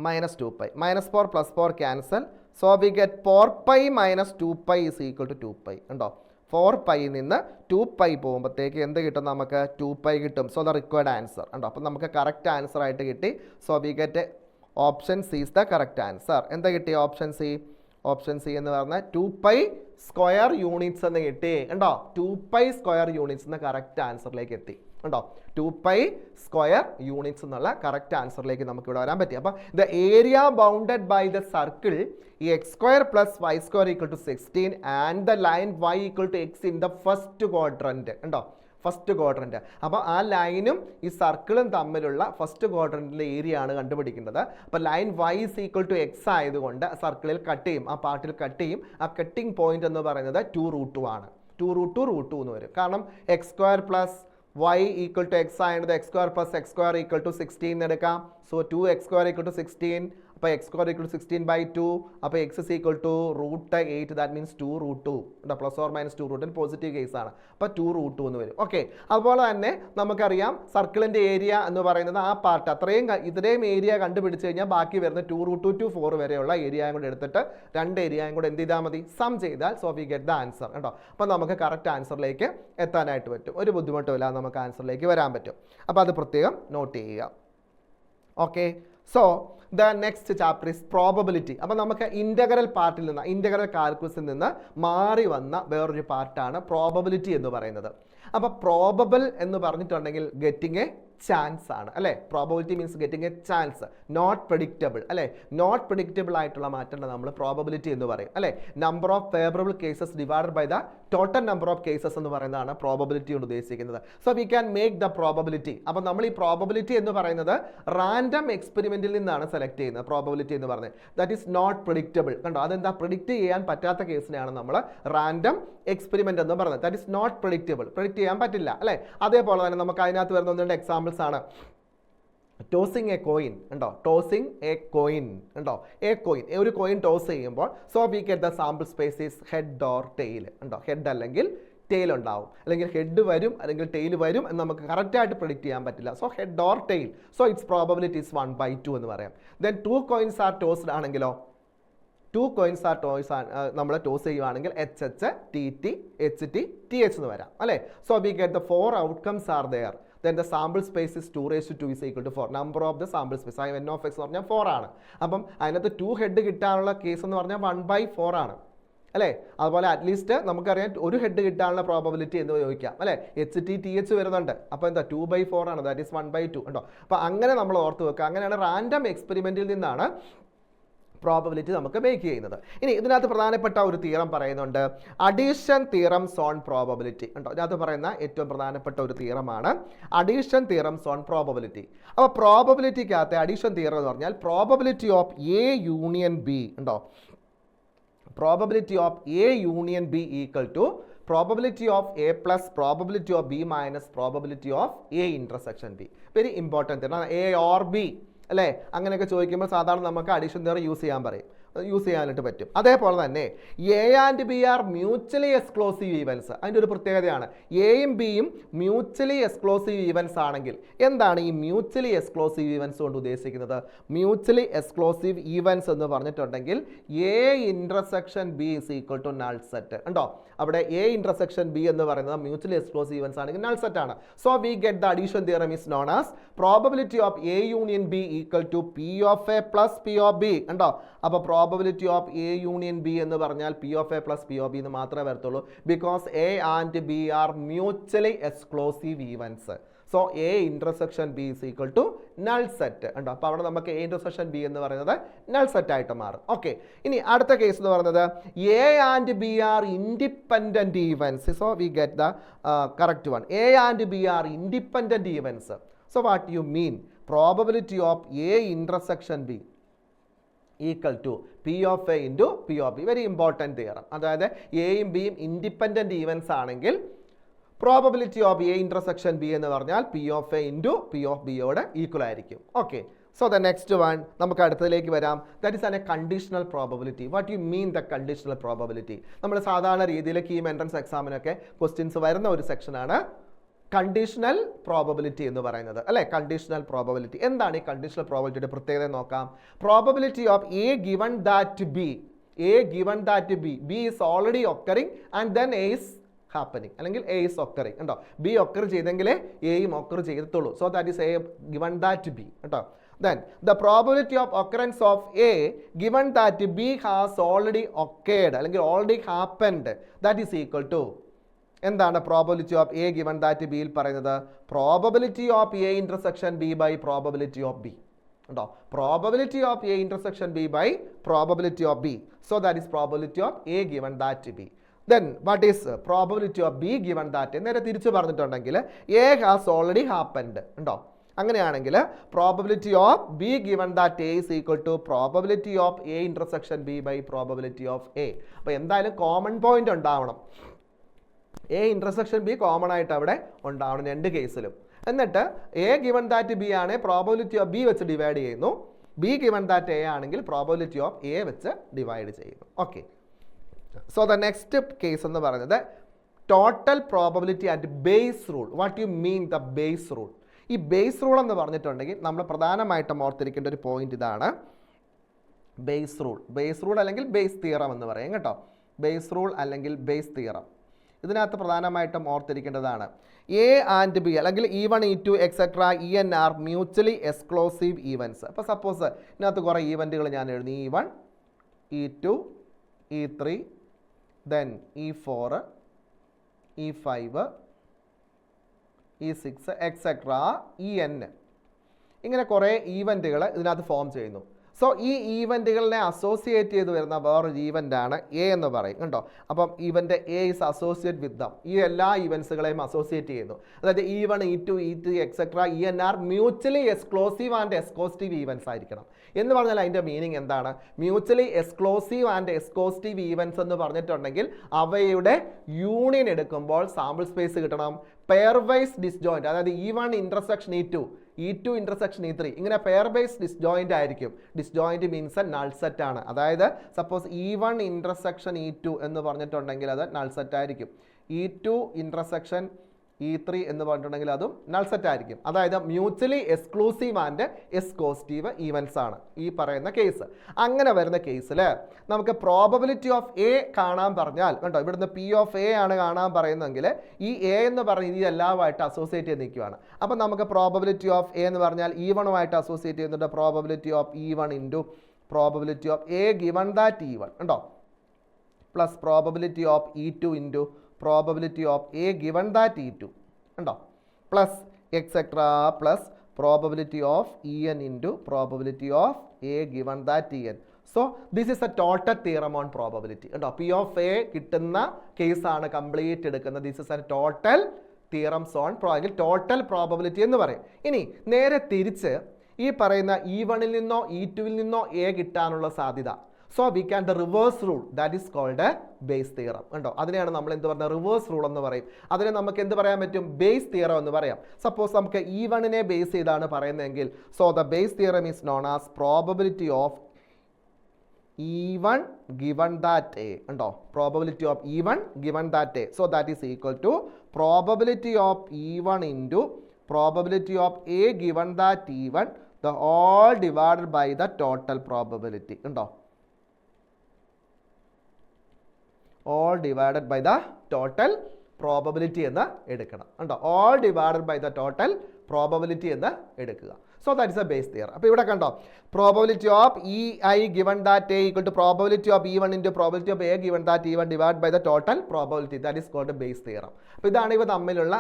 minus 2π minus 4 plus 4 cancel. So we get 4π minus 2π is equal to 2π ഉണ്ടോ. 4π നിന്ന് 2π പോകുമ്പോഴത്തേക്ക് എന്ത് കിട്ടും, നമുക്ക് 2π കിട്ടും. സോ ദ റിക്വയർഡ് ആൻസർ ഉണ്ടോ. അപ്പം നമുക്ക് കറക്റ്റ് ആൻസർ ആയിട്ട് കിട്ടി. So we get option c is the correct answer. എന്താ കിട്ടി ഓപ്ഷൻ സി എന്ന് പറഞ്ഞാൽ 2π സ്ക്വയർ യൂണിറ്റ്സ് എന്ന് കിട്ടി ഉണ്ടോ. 2π സ്ക്വയർ യൂണിറ്റ്സ് എന്ന കറക്റ്റ് ആൻസറിലേക്ക് എത്തി ഉണ്ടോ. 2π സ്ക്വയർ യൂണിറ്റ്സ് എന്നുള്ള കറക്റ്റ് ആൻസറിലേക്ക് നമുക്ക് ഇവിടെ വരാൻ പറ്റി. അപ്പം the area bounded by the circle x square plus y square equal to 16 and the line y equal to x in the first quadrant ഉണ്ടോ. First quadrant. അപ്പോൾ ആ ലൈനും ഈ സർക്കിളും തമ്മിലുള്ള ഫസ്റ്റ് ക്വാഡ്രന്റിലെ ഏരിയ ആണ് കണ്ടുപിടിക്കേണ്ടത്. അപ്പോൾ line y is equal to x ആയതുകൊണ്ട് സർക്കിളിൽ കട്ട് ചെയ്യും, ആ പാർട്ടിൽ കട്ട് ചെയ്യും. ആ കട്ടിംഗ് പോയിന്റ് എന്ന് പറയുന്നത് 2√2 ആണ്. 2√2 എന്ന് വരും. കാരണം x square plus y equal to x ആയത് x square plus x square equal to 16 എടുക്കാം. So 2x square equal to 16 അപ്പോൾ എക്സ് സ്ക്വയർ ഈക്വൽ 16/2. അപ്പോൾ x is equal to √8, that means 2√2. Plus or minus 2√2 positive കേസാണ്. അപ്പോൾ 2√2 എന്ന് വരും. ഓക്കെ, അതുപോലെ തന്നെ നമുക്കറിയാം സർക്കിളിൻ്റെ ഏരിയ എന്ന് പറയുന്നത് ആ പാർട്ട് ഇത്രയും ഏരിയ കണ്ടുപിടിച്ച് കഴിഞ്ഞാൽ ബാക്കി വരുന്ന 2√2 to 4 വരെയുള്ള ഏരിയയും കൂടെ എടുത്തിട്ട് രണ്ട് ഏരിയയും കൂടെ എന്ത് ചെയ്താൽ മതി, സം ചെയ്താൽ so we get the answer കേട്ടോ. അപ്പോൾ നമുക്ക് കറക്റ്റ് ആൻസറിലേക്ക് എത്താനായിട്ട് പറ്റും. ഒരു ബുദ്ധിമുട്ടുമില്ല, നമുക്ക് ആൻസറിലേക്ക് വരാൻ പറ്റും. അപ്പോൾ അത് പ്രത്യേകം നോട്ട് ചെയ്യുക. Okay, so the next chapter is probability. അപ്പോൾ നമുക്ക് ഇൻ്റഗ്രൽ പാർട്ടിൽ നിന്ന്, ഇൻ്റഗ്രൽ കാൽക്കുലസിൽ നിന്ന് മാറി വന്ന വേറൊരു പാർട്ടാണ് പ്രോബബിലിറ്റി എന്ന് പറയുന്നത്. അപ്പോൾ പ്രോബബിൾ എന്ന് പറഞ്ഞിട്ടുണ്ടെങ്കിൽ ഗെറ്റിംഗ് എ ചാൻസ് ആണ് അല്ലേ. Probability means getting a chance, not predictable അല്ലേ. നോട്ട് പ്രെഡിക്റ്റബിൾ ആയിട്ടുള്ള മാറ്റമാണ് നമ്മൾ പ്രോബബിലിറ്റി എന്ന് പറയും അല്ലേ. Number of favourable cases divided by the total number of cases എന്ന് പറയുന്നതാണ് പ്രോബബിലിറ്റി കൊണ്ട് ഉദ്ദേശിക്കുന്നത്. So we can make the probability. അപ്പോൾ നമ്മൾ ഈ പ്രോബബിലിറ്റി എന്ന് പറയുന്നത് റാൻഡം എക്സ്പെരിമെന്റിൽ നിന്നാണ് സെലക്ട് ചെയ്യുന്നത്. പ്രോബബിലിറ്റി എന്ന് പറയുന്നത് ദാറ്റ് ഈസ് നോട്ട് പ്രെഡിക്റ്റബിൾ. കണ്ടോ, അതെന്താ, പ്രെഡിക്റ്റ് ചെയ്യാൻ പറ്റാത്ത കേസിനെയാണ് നമ്മൾ റാൻഡം എക്സ്പെരിമെന്റ് എന്ന് പറയുന്നത്. That is not predictable, predict ചെയ്യാൻ പറ്റില്ല അല്ലേ. അതേപോലെ തന്നെ നമുക്ക് അതിനകത്ത് വരുന്ന ഒന്ന് രണ്ട് എക്സാമ്പിൾസ് ആണ്. ടോസിങ് എ കോയിൻ ഉണ്ടോ, ടോസിങ് എ കോയിൻ ഉണ്ടോ, എ കോയിൻ, ഒരു കോയിൻ ടോസ് ചെയ്യുമ്പോൾ so we get the sample space is head or tail ഉണ്ടോ. ഹെഡ് അല്ലെങ്കിൽ ടെയിൽ ഉണ്ടാവും, അല്ലെങ്കിൽ ഹെഡ് വരും അല്ലെങ്കിൽ ടെയിൽ വരും എന്ന് നമുക്ക് കറക്റ്റായിട്ട് പ്രെഡിക്റ്റ് ചെയ്യാൻ പറ്റില്ല. So head or tail, so its probability is 1/2 എന്ന് പറയാം. ദെൻ 2 coins ആർ ടോസ്ഡ് ആണെങ്കിലോ, 2 coins ആർ നമ്മൾ ടോസ് ചെയ്യുവാണെങ്കിൽ HH, TT, HT, TH എന്ന് വരാം അല്ലേ. So we get the 4 outcomes are there. Then the sample space is 2/2 is equal to 4. Number of the sample space, n of x എന്ന് പറഞ്ഞാൽ 4 ആണ്. അപ്പം അതിനകത്ത് 2 ഹെഡ് കിട്ടാനുള്ള കേസ് എന്ന് പറഞ്ഞാൽ 1/4 ആണ് അല്ലേ. അതുപോലെ അറ്റ്ലീസ്റ്റ് നമുക്കറിയാം ഒരു ഹെഡ് കിട്ടാനുള്ള പ്രോബബിലിറ്റി എന്ന് ചോദിക്കാം അല്ലേ. HT, TH വരുന്നുണ്ട്. അപ്പോൾ എന്താ 2/4 ആണ്, ദാറ്റ് ഈസ് 1/2 ഉണ്ടോ. അപ്പോൾ അങ്ങനെ നമ്മൾ ഓർത്ത് വെക്കുക. അങ്ങനെയാണ് റാൻഡം എക്സ്പെരിമെന്റിൽ നിന്നാണ് പ്രോബബിലിറ്റി നമുക്ക് മേക്ക് ചെയ്യുന്നത്. ഇനി ഇതിനകത്ത് പ്രധാനപ്പെട്ട ഒരു തിയറം പറയുന്നുണ്ട്, അഡീഷൻ തിയറംസ് ഓൺ പ്രോബബിലിറ്റി ഉണ്ടോ. ഇതിനകത്ത് പറയുന്ന ഏറ്റവും പ്രധാനപ്പെട്ട ഒരു തിയറമാണ് അഡീഷൻ തിയറംസ് ഓൺ പ്രോബബിലിറ്റി. അപ്പോൾ പ്രോബബിലിറ്റിക്കകത്തെ അഡീഷൻ തിയറം എന്ന് പറഞ്ഞാൽ probability of A union b ഉണ്ടോ. Probability of A union B equal to probability of A plus probability of B minus probability of A intersection b. Very important theorem. A or b അല്ലേ, അങ്ങനെയൊക്കെ ചോദിക്കുമ്പോൾ സാധാരണ നമുക്ക് അഡീഷൻ തിയറം യൂസ് ചെയ്യാനായിട്ട് പറ്റും. അതേപോലെ തന്നെ A and B are mutually exclusive events. അതിൻ്റെ ഒരു പ്രത്യേകതയാണ് എയും ബിയും മ്യൂച്വലി എക്സ്ക്ലൂസീവ് ഈവൻസ് ആണെങ്കിൽ. എന്താണ് ഈ മ്യൂച്വലി എക്സ്ക്ലൂസീവ് ഈവൻസ് കൊണ്ട് ഉദ്ദേശിക്കുന്നത്? മ്യൂച്വലി എക്സ്ക്ലൂസീവ് ഈവൻസ് എന്ന് പറഞ്ഞിട്ടുണ്ടെങ്കിൽ A intersection B is equal to null set ഉണ്ടോ. അവിടെ എ ഇന്റർസെക്ഷൻ ബി എന്ന് പറയുന്നത് മ്യൂച്വലി എക്സ്ക്ലൂസീവ് ഈവൻസ് ആണെങ്കിൽ നൾ സെറ്റ് ആണ്. So we get the addition theorem is known as probability of A union B equal to P of A plus P of B ഉണ്ടോ. അപ്പോൾ probability of A union B എന്ന് പറഞ്ഞാൽ P of A plus P of B എന്ന് മാത്രമേ വരത്തുള്ളൂ. Because A and B are mutually exclusive events. So A intersection B is equal to null set ഉണ്ടോ. അപ്പോൾ അവിടെ നമുക്ക് എ ഇന്റർസെക്ഷൻ ബി എന്ന് പറയുന്നത് നൾ സെറ്റ് ആയിട്ട് മാറും. ഓക്കെ, ഇനി അടുത്ത കേസ് എന്ന് പറയുന്നത് A and B are independent events. So we get the correct one. A and B are independent events. So what you mean? Probability of A intersection B equal to P of A into P of B. Very important theorem. അതായത് എയും ബിയും ഇൻഡിപെൻഡൻറ്റ് ഈവൻസ് ആണെങ്കിൽ probability of A intersection B എന്ന് പറഞ്ഞാൽ P of A into P of ബിയോട് ഈക്വൽ ആയിരിക്കും. Okay, so the next one നമുക്ക് അടുത്തതിലേക്ക് വരാം. That is A conditional probability. What you mean the conditional probability? നമ്മൾ സാധാരണ രീതിയിൽ കീം എൻട്രൻസ് എക്സാമിനൊക്കെ ക്വസ്റ്റ്യൻസ് വരുന്ന ഒരു സെക്ഷനാണ് കണ്ടീഷണൽ പ്രോബബിലിറ്റി എന്ന് പറയുന്നത് അല്ലേ. കണ്ടീഷണൽ പ്രോബബിലിറ്റി എന്താണ്? ഈ കണ്ടീഷണൽ പ്രോബബിലിറ്റിയുടെ പ്രത്യേകത നോക്കാം. Probability of A given that B, A given that B, B is already occurring and then A is happening, അല്ലെങ്കിൽ എ ഈസ് ഒക്കറിങ് ഉണ്ടോ. ബി ഒക്കർ ചെയ്തെങ്കിലേ എയും ഒക്കർ ചെയ്തിട്ടുള്ളൂ. So that is A given that B കേട്ടോ. Then the probability of occurrence of A given that B has already occurred അല്ലെങ്കിൽ already happened, that is equal to എന്താണ് probability of A given that ബിയിൽ പറയുന്നത്? Probability of A intersection B by probability of B ഉണ്ടോ. Probability of A intersection B by probability of B. So that is probability of A given that B. Then what is probability of B given that? നേരെ തിരിച്ചു പറഞ്ഞിട്ടുണ്ടെങ്കിൽ എ ഹാസ് ഓൾറെഡി ഹാപ്പൻഡ് ഉണ്ടോ. അങ്ങനെയാണെങ്കിൽ probability of B given that A is equal to probability of A intersection B by probability of A. അപ്പോൾ എന്തായാലും കോമൺ പോയിന്റ് ഉണ്ടാവണം. എ ഇന്റർസെക്ഷൻ ബി കോമൺ ആയിട്ട് അവിടെ ഉണ്ടാവണം രണ്ട് കേസിലും. എന്നിട്ട് എ ഗിവൺ ദാറ്റ് ബി ആണ്, പ്രോബബിലിറ്റി ഓഫ് ബി വെച്ച് ഡിവൈഡ് ചെയ്യുന്നു. ബി ഗിവൺ ദാറ്റ് എ ആണെങ്കിൽ പ്രോബബിലിറ്റി ഓഫ് എ വെച്ച് ഡിവൈഡ് ചെയ്യുന്നു. Okay, so the next case എന്ന് പറയുന്നത് total probability at Bayes rule. What you mean the Bayes rule? ഈ ബേസ് റൂൾ എന്ന് പറഞ്ഞിട്ടുണ്ടെങ്കിൽ നമ്മൾ പ്രധാനമായിട്ടും ഓർത്തിരിക്കേണ്ട ഒരു പോയിന്റ് ഇതാണ്. ബേസ് റൂൾ അല്ലെങ്കിൽ ബേസ് തിയറം എന്ന് പറയും കേട്ടോ. ബേസ് റൂൾ അല്ലെങ്കിൽ ബേസ് തിയറം, ഇതിനകത്ത് പ്രധാനമായിട്ടും ഓർത്തിരിക്കേണ്ടതാണ് എ ആൻഡ് ബി അല്ലെങ്കിൽ E1 E2 etcetera EN are mutually exclusive events. അപ്പോൾ സപ്പോസ് ഇതിനകത്ത് കുറേ ഈവൻറ്റുകൾ ഞാൻ എഴുതി, E1 E2 E3 then E4 E5 E6 etcetera EN, ഇങ്ങനെ കുറേ ഈവൻറ്റുകൾ ഇതിനകത്ത് ഫോം ചെയ്യുന്നു. സോ ഈ ഈവൻറ്റുകളിനെ അസോസിയേറ്റ് ചെയ്ത് വരുന്ന വേറൊരു ഈവൻ്റാണ് എ എന്ന് പറയും കേട്ടോ. അപ്പം event A is associate with them. ഈ എല്ലാ ഈവൻസുകളെയും അസോസിയേറ്റ് ചെയ്യുന്നു. അതായത് E1 E2 E3 etcetera EN are mutually exclusive and exhaustive events ആയിരിക്കണം. എന്ന് പറഞ്ഞാൽ അതിൻ്റെ മീനിങ് എന്താണ്? Mutually exclusive and exhaustive events എന്ന് പറഞ്ഞിട്ടുണ്ടെങ്കിൽ അവയുടെ യൂണിയൻ എടുക്കുമ്പോൾ സാമ്പിൾ സ്പേസ് കിട്ടണം. പെയർ വൈസ് ഡിസ്ജോയിൻറ്റ്, അതായത് E1 intersection E2 E2 intersection E3, ഇങ്ങനെ പെയർ ബേസ് ഡിസ്ജോയിൻ്റ് ആയിരിക്കും. ഡിസ്ജോയിൻറ്റ് മീൻസ് നൾ സെറ്റ് ആണ്. അതായത് സപ്പോസ് E1 ഇൻ്റർസെക്ഷൻ E2 എന്ന് പറഞ്ഞിട്ടുണ്ടെങ്കിൽ അത് നൾ സെറ്റ് ആയിരിക്കും. E2 ഇൻ്റർസെക്ഷൻ E3 എന്ന് പറഞ്ഞിട്ടുണ്ടെങ്കിൽ അതും നൾ സെറ്റ് ആയിരിക്കും. അതായത് mutually exclusive and exhaustive events ആണ് ഈ പറയുന്ന കേസ്. അങ്ങനെ വരുന്ന കേസിൽ നമുക്ക് പ്രോബബിലിറ്റി ഓഫ് എ കാണാൻ പറഞ്ഞാൽ കണ്ടോ, ഇവിടുന്ന് P ഓഫ് എ ആണ് കാണാൻ പറയുന്നതെങ്കിൽ ഈ എ എന്ന് പറയുന്നത് ഇതെല്ലാമായിട്ട് അസോസിയേറ്റ് ചെയ്ത് നിൽക്കുകയാണ്. അപ്പം നമുക്ക് പ്രോബബിലിറ്റി ഓഫ് എ എന്ന് പറഞ്ഞാൽ E1 അസോസിയേറ്റ് ചെയ്യുന്നുണ്ട്. Probability of E1 into probability of A given that E1 ഉണ്ടോ, plus probability of E2 into probability of A given that E2 ഉണ്ടോ, plus etcetera plus probability of EN into probability of A given that EN. So this is A total theorem on probability ഉണ്ടോ. P ഓഫ് എ കിട്ടുന്ന കേസാണ് കംപ്ലീറ്റ് എടുക്കുന്നത്. This is A total theorems on total probability എന്ന് പറയും. ഇനി നേരെ തിരിച്ച് ഈ പറയുന്ന E1 നിന്നോ E2 നിന്നോ എ കിട്ടാനുള്ള സാധ്യത. So we can the reverse rule, that is called a Bayes theorem ഉണ്ടോ. അതിനെയാണ് നമ്മൾ എന്ത് പറയുന്നത്, റിവേഴ്സ് റൂൾ എന്ന് പറയും. അതിനെ നമുക്ക് എന്ത് പറയാൻ പറ്റും, ബേസ് തിയറം എന്ന് പറയാം. സപ്പോസ് നമുക്ക് E1 ബേസ് ചെയ്താണ് പറയുന്നതെങ്കിൽ so the Bayes theorem is known as probability of E1 given that A ഉണ്ടോ, probability of E1 given that A. So that is equal to probability of E1 into probability of A given that E1 the all divided by the total probability ഉണ്ടോ, all divided by the total probability എന്ന് എടുക്കണം ഉണ്ടോ. all divided by the total probability എന്ന് എടുക്കുക. So that is A Bayes theorem. അപ്പോൾ ഇവിടെ കണ്ടോ, probability of EI given that A equal to probability of E1 into probability of A given that E1 divided by the total probability, that is called a base theorem. അപ്പോൾ ഇതാണ് ഇവ തമ്മിലുള്ള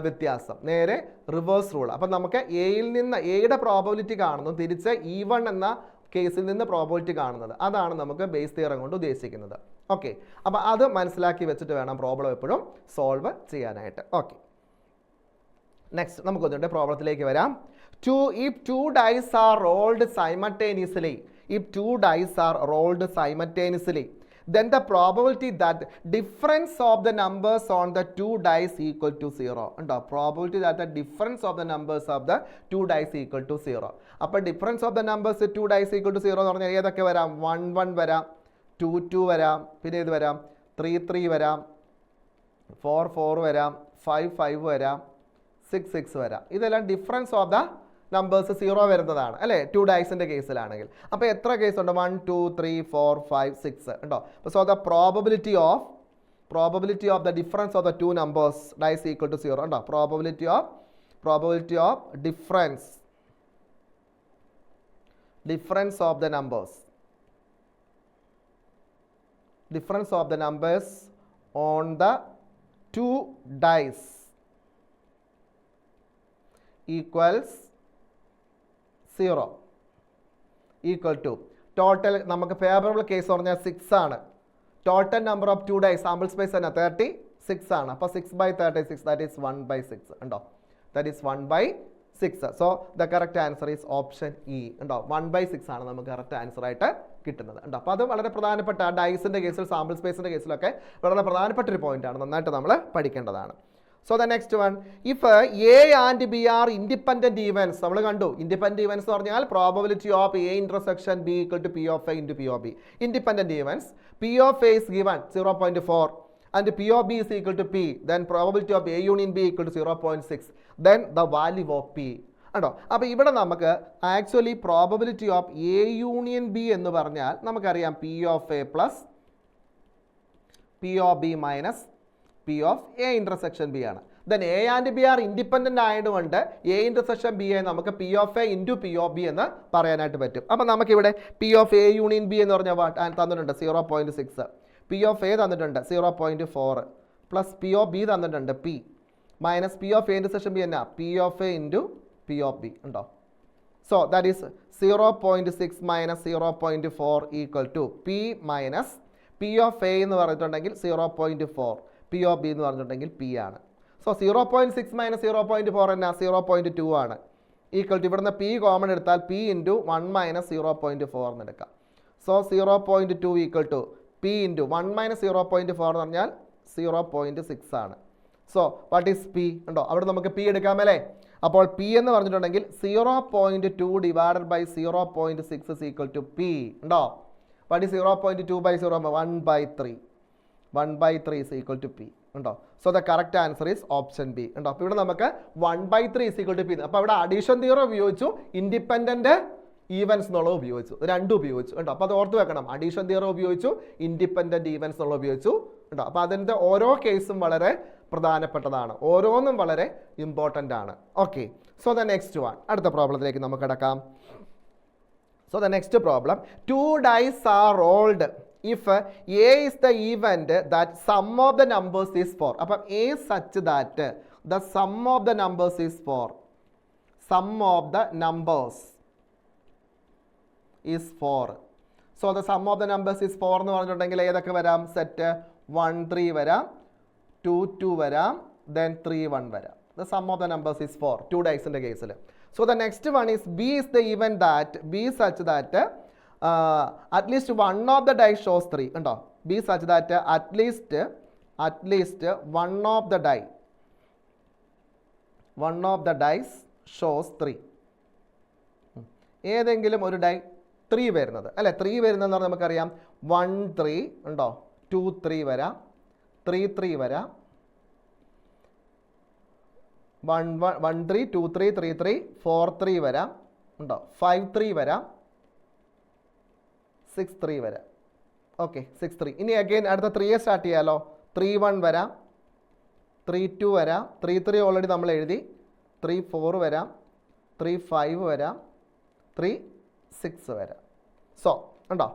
വ്യത്യാസം. നേരെ റിവേഴ്സ് റൂൾ. അപ്പം നമുക്ക് എയിൽ നിന്ന് എയുടെ പ്രോബബിലിറ്റി കാണുന്നു, തിരിച്ച് E1 എന്ന കേസിൽ നിന്ന് പ്രോബബിലിറ്റി കാണുന്നത്. അതാണ് നമുക്ക് ബേസ് തിയറം കൊണ്ട് ഉദ്ദേശിക്കുന്നത്. ഓക്കെ, അപ്പോൾ അത് മനസ്സിലാക്കി വെച്ചിട്ട് വേണം പ്രോബ്ലം എപ്പോഴും സോൾവ് ചെയ്യാനായിട്ട്. ഓക്കെ, നെക്സ്റ്റ് നമുക്കൊന്നുണ്ട് പ്രോബ്ലത്തിലേക്ക് വരാം. If two dice are rolled simultaneously, then the probability that difference of the numbers on the two dice equal to 0 ഉണ്ടോ. probability that the difference of the numbers of the two dice equal to 0. അപ്പോൾ difference of the numbers two dice equal to 0 എന്ന് പറഞ്ഞാൽ ഏതൊക്കെ വരാം, 1 1 വരാം, 2 2 വരാം, പിന്നെ ഇത് വരാം 3 3 വരാം, 4 4 വരാം, 5 5 വരാം, 6 6 വരാം. ഇതെല്ലാം ഡിഫറൻസ് ഓഫ് ദ നമ്പേഴ്സ് 0 വരുന്നതാണ് അല്ലേ, 2 ഡൈസിൻ്റെ കേസിലാണെങ്കിൽ. അപ്പോൾ എത്ര കേസ് ഉണ്ട്, 1 2 3 4 5 6 ഉണ്ടോ. So the probability of the difference of the two numbers dice equal to 0 ഉണ്ടോ. Probability of difference of the numbers on the two dice equals 0 equal to total. നമുക്ക് ഫേവറബിൾ കേസ് പറഞ്ഞാൽ 6 ആണ്. Total number of 2 dice sample space തന്നെ 36 ആണ്. അപ്പോൾ 6/36 ദാറ്റ് ഈസ് 1/6 ഉണ്ടോ, that is 1/6. So the correct answer is option E ഉണ്ടോ. 1/6 ആണ് നമുക്ക് കറക്റ്റ് ആൻസർ ആയിട്ട് കിട്ടുന്നത് ഉണ്ടോ. അപ്പോൾ അത് വളരെ പ്രധാനപ്പെട്ട ഡൈസിൻ്റെ കേസിൽ സാമ്പിൾ സ്പേസിൻ്റെ കേസിലൊക്കെ വളരെ പ്രധാനപ്പെട്ട ഒരു പോയിന്റാണ്, നന്നായിട്ട് നമ്മൾ പഠിക്കേണ്ടതാണ്. So the next one, if A and B are independent events, നമ്മൾ കണ്ടു independent events എന്ന് പറഞ്ഞാൽ probability of A intersection B equal to P of A into P of B. Independent events, P of A is given 0.4 and P of B is equal to P, then probability of A union B equal to 0.6, then the value of P. ഉണ്ടോ? അപ്പോൾ ഇവിടെ നമുക്ക് actually probability of A union B എന്ന് പറഞ്ഞാൽ നമുക്കറിയാം P of A plus P of B minus P of A intersection B ആണ്. Then A and B are independent ആയതുകൊണ്ട് എ ഇൻ്റർസെക്ഷൻ ബി ആയി നമുക്ക് P of A into P of B എന്ന് പറയാനായിട്ട് പറ്റും. അപ്പോൾ നമുക്കിവിടെ P of A union B എന്ന് പറഞ്ഞാൽ തന്നിട്ടുണ്ട് 0.6, പി ഓഫ് എ തന്നിട്ടുണ്ട് 0.4 പ്ലസ് പി ഓഫ് ബി തന്നിട്ടുണ്ട് P minus P of A intersection B എന്നാ P of A into P of B ഉണ്ടോ. So that is 0.6 minus 0.4 equal to P minus P of A എന്ന് പറഞ്ഞിട്ടുണ്ടെങ്കിൽ 0.4, പി ഓഫ് ബി എന്ന് പറഞ്ഞിട്ടുണ്ടെങ്കിൽ പി ആണ്. സോ 0.6 മൈനസ് 0.4 എന്നാ 0.2 ആണ്. ഈക്വൽ ടു ഇവിടുന്ന് പി കോമൺ എടുത്താൽ പി ഇൻറ്റു 1 മൈനസ് 0.4 എന്ന് എടുക്കാം. So 0.2 equal to P into 1 minus 0.4 എന്ന് പറഞ്ഞാൽ 0.6 ആണ്. സോ വാട്ട് ഈസ് പി ഉണ്ടോ, അവിടെ നമുക്ക് പി എടുക്കാമല്ലേ. അപ്പോൾ പി എന്ന് പറഞ്ഞിട്ടുണ്ടെങ്കിൽ 0.2 divided by 0.6 is equal to P ഉണ്ടോ. What is 0.2 by 0? 1/3. 1/3 is equal to P ഉണ്ടോ. So the correct answer is option B ഉണ്ടോ. അപ്പോൾ ഇവിടെ നമുക്ക് 1/3 ഇസ് ഈക്വൽ ടു പി. അപ്പോൾ ഇവിടെ അഡീഷൻ തിയറം ഉപയോഗിച്ചു, ഇൻഡിപെൻഡൻറ്റ് ഈവൻസ് എന്നുള്ളത് ഉപയോഗിച്ചു, രണ്ടും ഉപയോഗിച്ചു ഉണ്ടോ. അപ്പോൾ അത് ഓർത്ത് വെക്കണം, അഡീഷൻ തിയറം ഉപയോഗിച്ചു, ഇൻഡിപെൻഡൻറ്റ് ഈവൻസ് എന്നുള്ളത് ഉപയോഗിച്ചു ഉണ്ടോ. അപ്പോൾ അതിൻ്റെ ഓരോ കേസും വളരെ പ്രധാനപ്പെട്ടതാണ്, ഓരോന്നും വളരെ ഇമ്പോർട്ടൻ്റ് ആണ്. Okay, so the next one, അടുത്ത പ്രോബ്ലത്തിലേക്ക് നമുക്ക് കിടക്കാം. So the next problem, 2 dice are rolled if A is the event that sum of the numbers is 4. അപ്പം A such that the sum of the numbers is 4. Sum of the numbers is 4. So the sum of the numbers is 4 എന്ന് പറഞ്ഞിട്ടുണ്ടെങ്കിൽ ഏതൊക്കെ വരാം? സെറ്റ് 1 3 വരാം, 2 2 വരാം, then 3 1 വരാം. The sum of the numbers is 4, 2 diceൻ്റെ കേസിൽ. So the next one is B is the event that B such that at least one of the dice shows 3 ഉണ്ടോ. B such that at least one of the dice shows 3. ഏതെങ്കിലും ഒരു ഡൈ 3 വരുന്നത് അല്ലേ, 3 വരുന്നതെന്ന് പറഞ്ഞാൽ നമുക്കറിയാം 1 3 ഉണ്ടോ, 2 3 വരാം, 3 3 വരാം, 1 3 2 3 3 3 4 3 വരാം ഉണ്ടോ, 5 3 വരാം, 6 3 വരാം. ഓക്കെ, 6 3. ഇനി അഗെയിൻ അടുത്ത 3 സ്റ്റാർട്ട് ചെയ്യാലോ. 3 1 വരാം, 3 2 വരാം, 3 3 ഓൾറെഡി നമ്മൾ എഴുതി, 3 4 വരാം, 3 5 വരാം, 3 6 വരാം. സോ ഉണ്ടോ.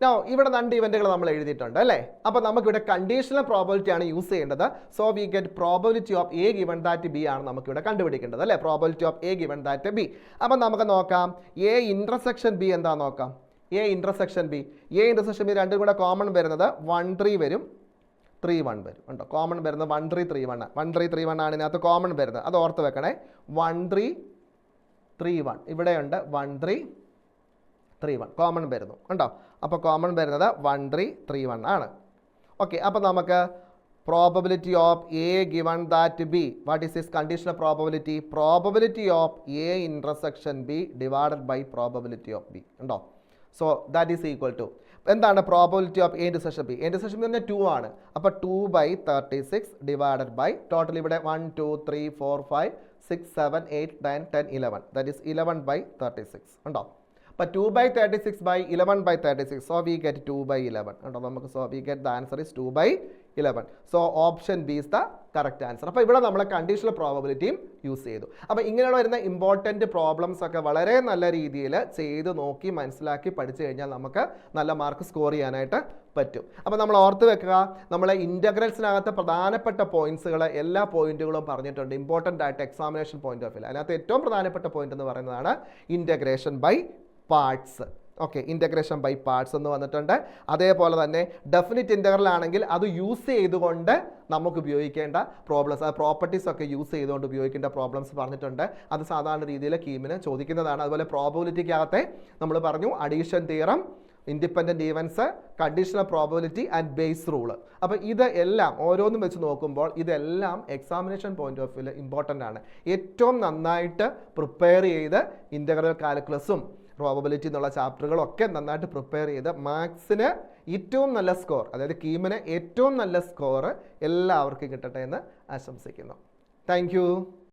നൗ ഇവിടെ 2 ഇവൻറ്റുകൾ നമ്മൾ എഴുതിയിട്ടുണ്ട് അല്ലേ. അപ്പോൾ നമുക്കിവിടെ കണ്ടീഷണൽ പ്രോബബിലിറ്റി ആണ് യൂസ് ചെയ്യേണ്ടത്. So we get probability of A given that B ആണ് നമുക്കിവിടെ കണ്ടുപിടിക്കേണ്ടത് അല്ലേ. Probability of A given that B. അപ്പം നമുക്ക് നോക്കാം എ ഇൻ്റർസെക്ഷൻ ബി എന്താ നോക്കാം. A intersection B, A intersection B രണ്ടും കൂടെ കോമൺ വരുന്നത് 1 3 വരും, 3 1 വരും ഉണ്ടോ. കോമൺ വരുന്നത് 1 3 3 1, 1 3 3 1 ആണ് ഇതിനകത്ത് കോമൺ വരുന്നത്, അത് ഓർത്ത് വെക്കണേ. 1 3 3 1 ഇവിടെയുണ്ട്, 1 3 3 1 കോമൺ വരുന്നു ഉണ്ടോ. അപ്പോൾ കോമൺ വരുന്നത് 1 3 3 1 ആണ്. ഓക്കെ, അപ്പോൾ നമുക്ക് probability of A given that B, what is this conditional probability? Probability of A intersection B divided by probability of B ഉണ്ടോ. So that is equal to എന്താണ് probability of A intersection B? A intersection B പറഞ്ഞാൽ 2 ആണ്. അപ്പോൾ 2/36 ഡിവൈഡഡ് ബൈ ടോട്ടൽ ഇവിടെ 1 2 3 4 5 6 7 8 9 10 11, ദാറ്റ് ഈസ് 11/36 ഉണ്ടോ. അപ്പോൾ 2/36/11/36, so we get 2/11 ഉണ്ടോ നമുക്ക്. So we get the answer is 2/11. So option B is the correct answer. അപ്പോൾ ഇവിടെ നമ്മൾ കണ്ടീഷണൽ പ്രോബബിലിറ്റിയും യൂസ് ചെയ്തു. അപ്പോൾ ഇങ്ങനെയുള്ള വരുന്ന ഇമ്പോർട്ടൻറ്റ് പ്രോബ്ലംസ് ഒക്കെ വളരെ നല്ല രീതിയിൽ ചെയ്ത് നോക്കി മനസ്സിലാക്കി പഠിച്ചു കഴിഞ്ഞാൽ നമുക്ക് നല്ല മാർക്ക് സ്കോർ ചെയ്യാനായിട്ട് പറ്റും. അപ്പോൾ നമ്മൾ ഓർത്ത് വെക്കുക, നമ്മളെ ഇൻ്റഗ്രൽസിനകത്ത് പ്രധാനപ്പെട്ട പോയിന്റ്സുകൾ എല്ലാ പോയിന്റുകളും പറഞ്ഞിട്ടുണ്ട്, ഇമ്പോർട്ടൻ്റ് ആയിട്ട് എക്സാമിനേഷൻ പോയിന്റ് ഓഫ് വ്യൂ. അതിനകത്ത് ഏറ്റവും പ്രധാനപ്പെട്ട പോയിന്റ് എന്ന് പറയുന്നതാണ് integration by parts. Okay, integration by parts എന്ന് വന്നിട്ടുണ്ട്. അതേപോലെ തന്നെ ഡെഫിനിറ്റ് ഇൻ്റഗ്രൽ ആണെങ്കിൽ അത് യൂസ് ചെയ്തുകൊണ്ട് നമുക്ക് ഉപയോഗിക്കേണ്ട പ്രോബ്ലംസ്, അത് പ്രോപ്പർട്ടീസ് ഒക്കെ യൂസ് ചെയ്തുകൊണ്ട് ഉപയോഗിക്കേണ്ട പ്രോബ്ലംസ് പറഞ്ഞിട്ടുണ്ട്. അത് സാധാരണ രീതിയിൽ കീമിന് ചോദിക്കുന്നതാണ്. അതുപോലെ പ്രോബബിലിറ്റിക്കകത്തെ നമ്മൾ പറഞ്ഞു addition theorem, independent events, conditional probability and Bayes rule. അപ്പോൾ ഇത് എല്ലാം ഓരോന്നും വെച്ച് നോക്കുമ്പോൾ ഇതെല്ലാം examination point of view important ആണ്. ഏറ്റവും നന്നായിട്ട് പ്രിപ്പയർ ചെയ്ത് ഇൻ്റഗ്രൽ കാൽക്കുലസും പ്രോബബിലിറ്റി എന്നുള്ള ചാപ്റ്ററുകളൊക്കെ നന്നായിട്ട് പ്രിപ്പയർ ചെയ്ത് മാത്സിന് ഏറ്റവും നല്ല സ്കോർ, അതായത് കീമിന് ഏറ്റവും നല്ല സ്കോർ എല്ലാവർക്കും കിട്ടട്ടെ എന്ന് ആശംസിക്കുന്നു. താങ്ക്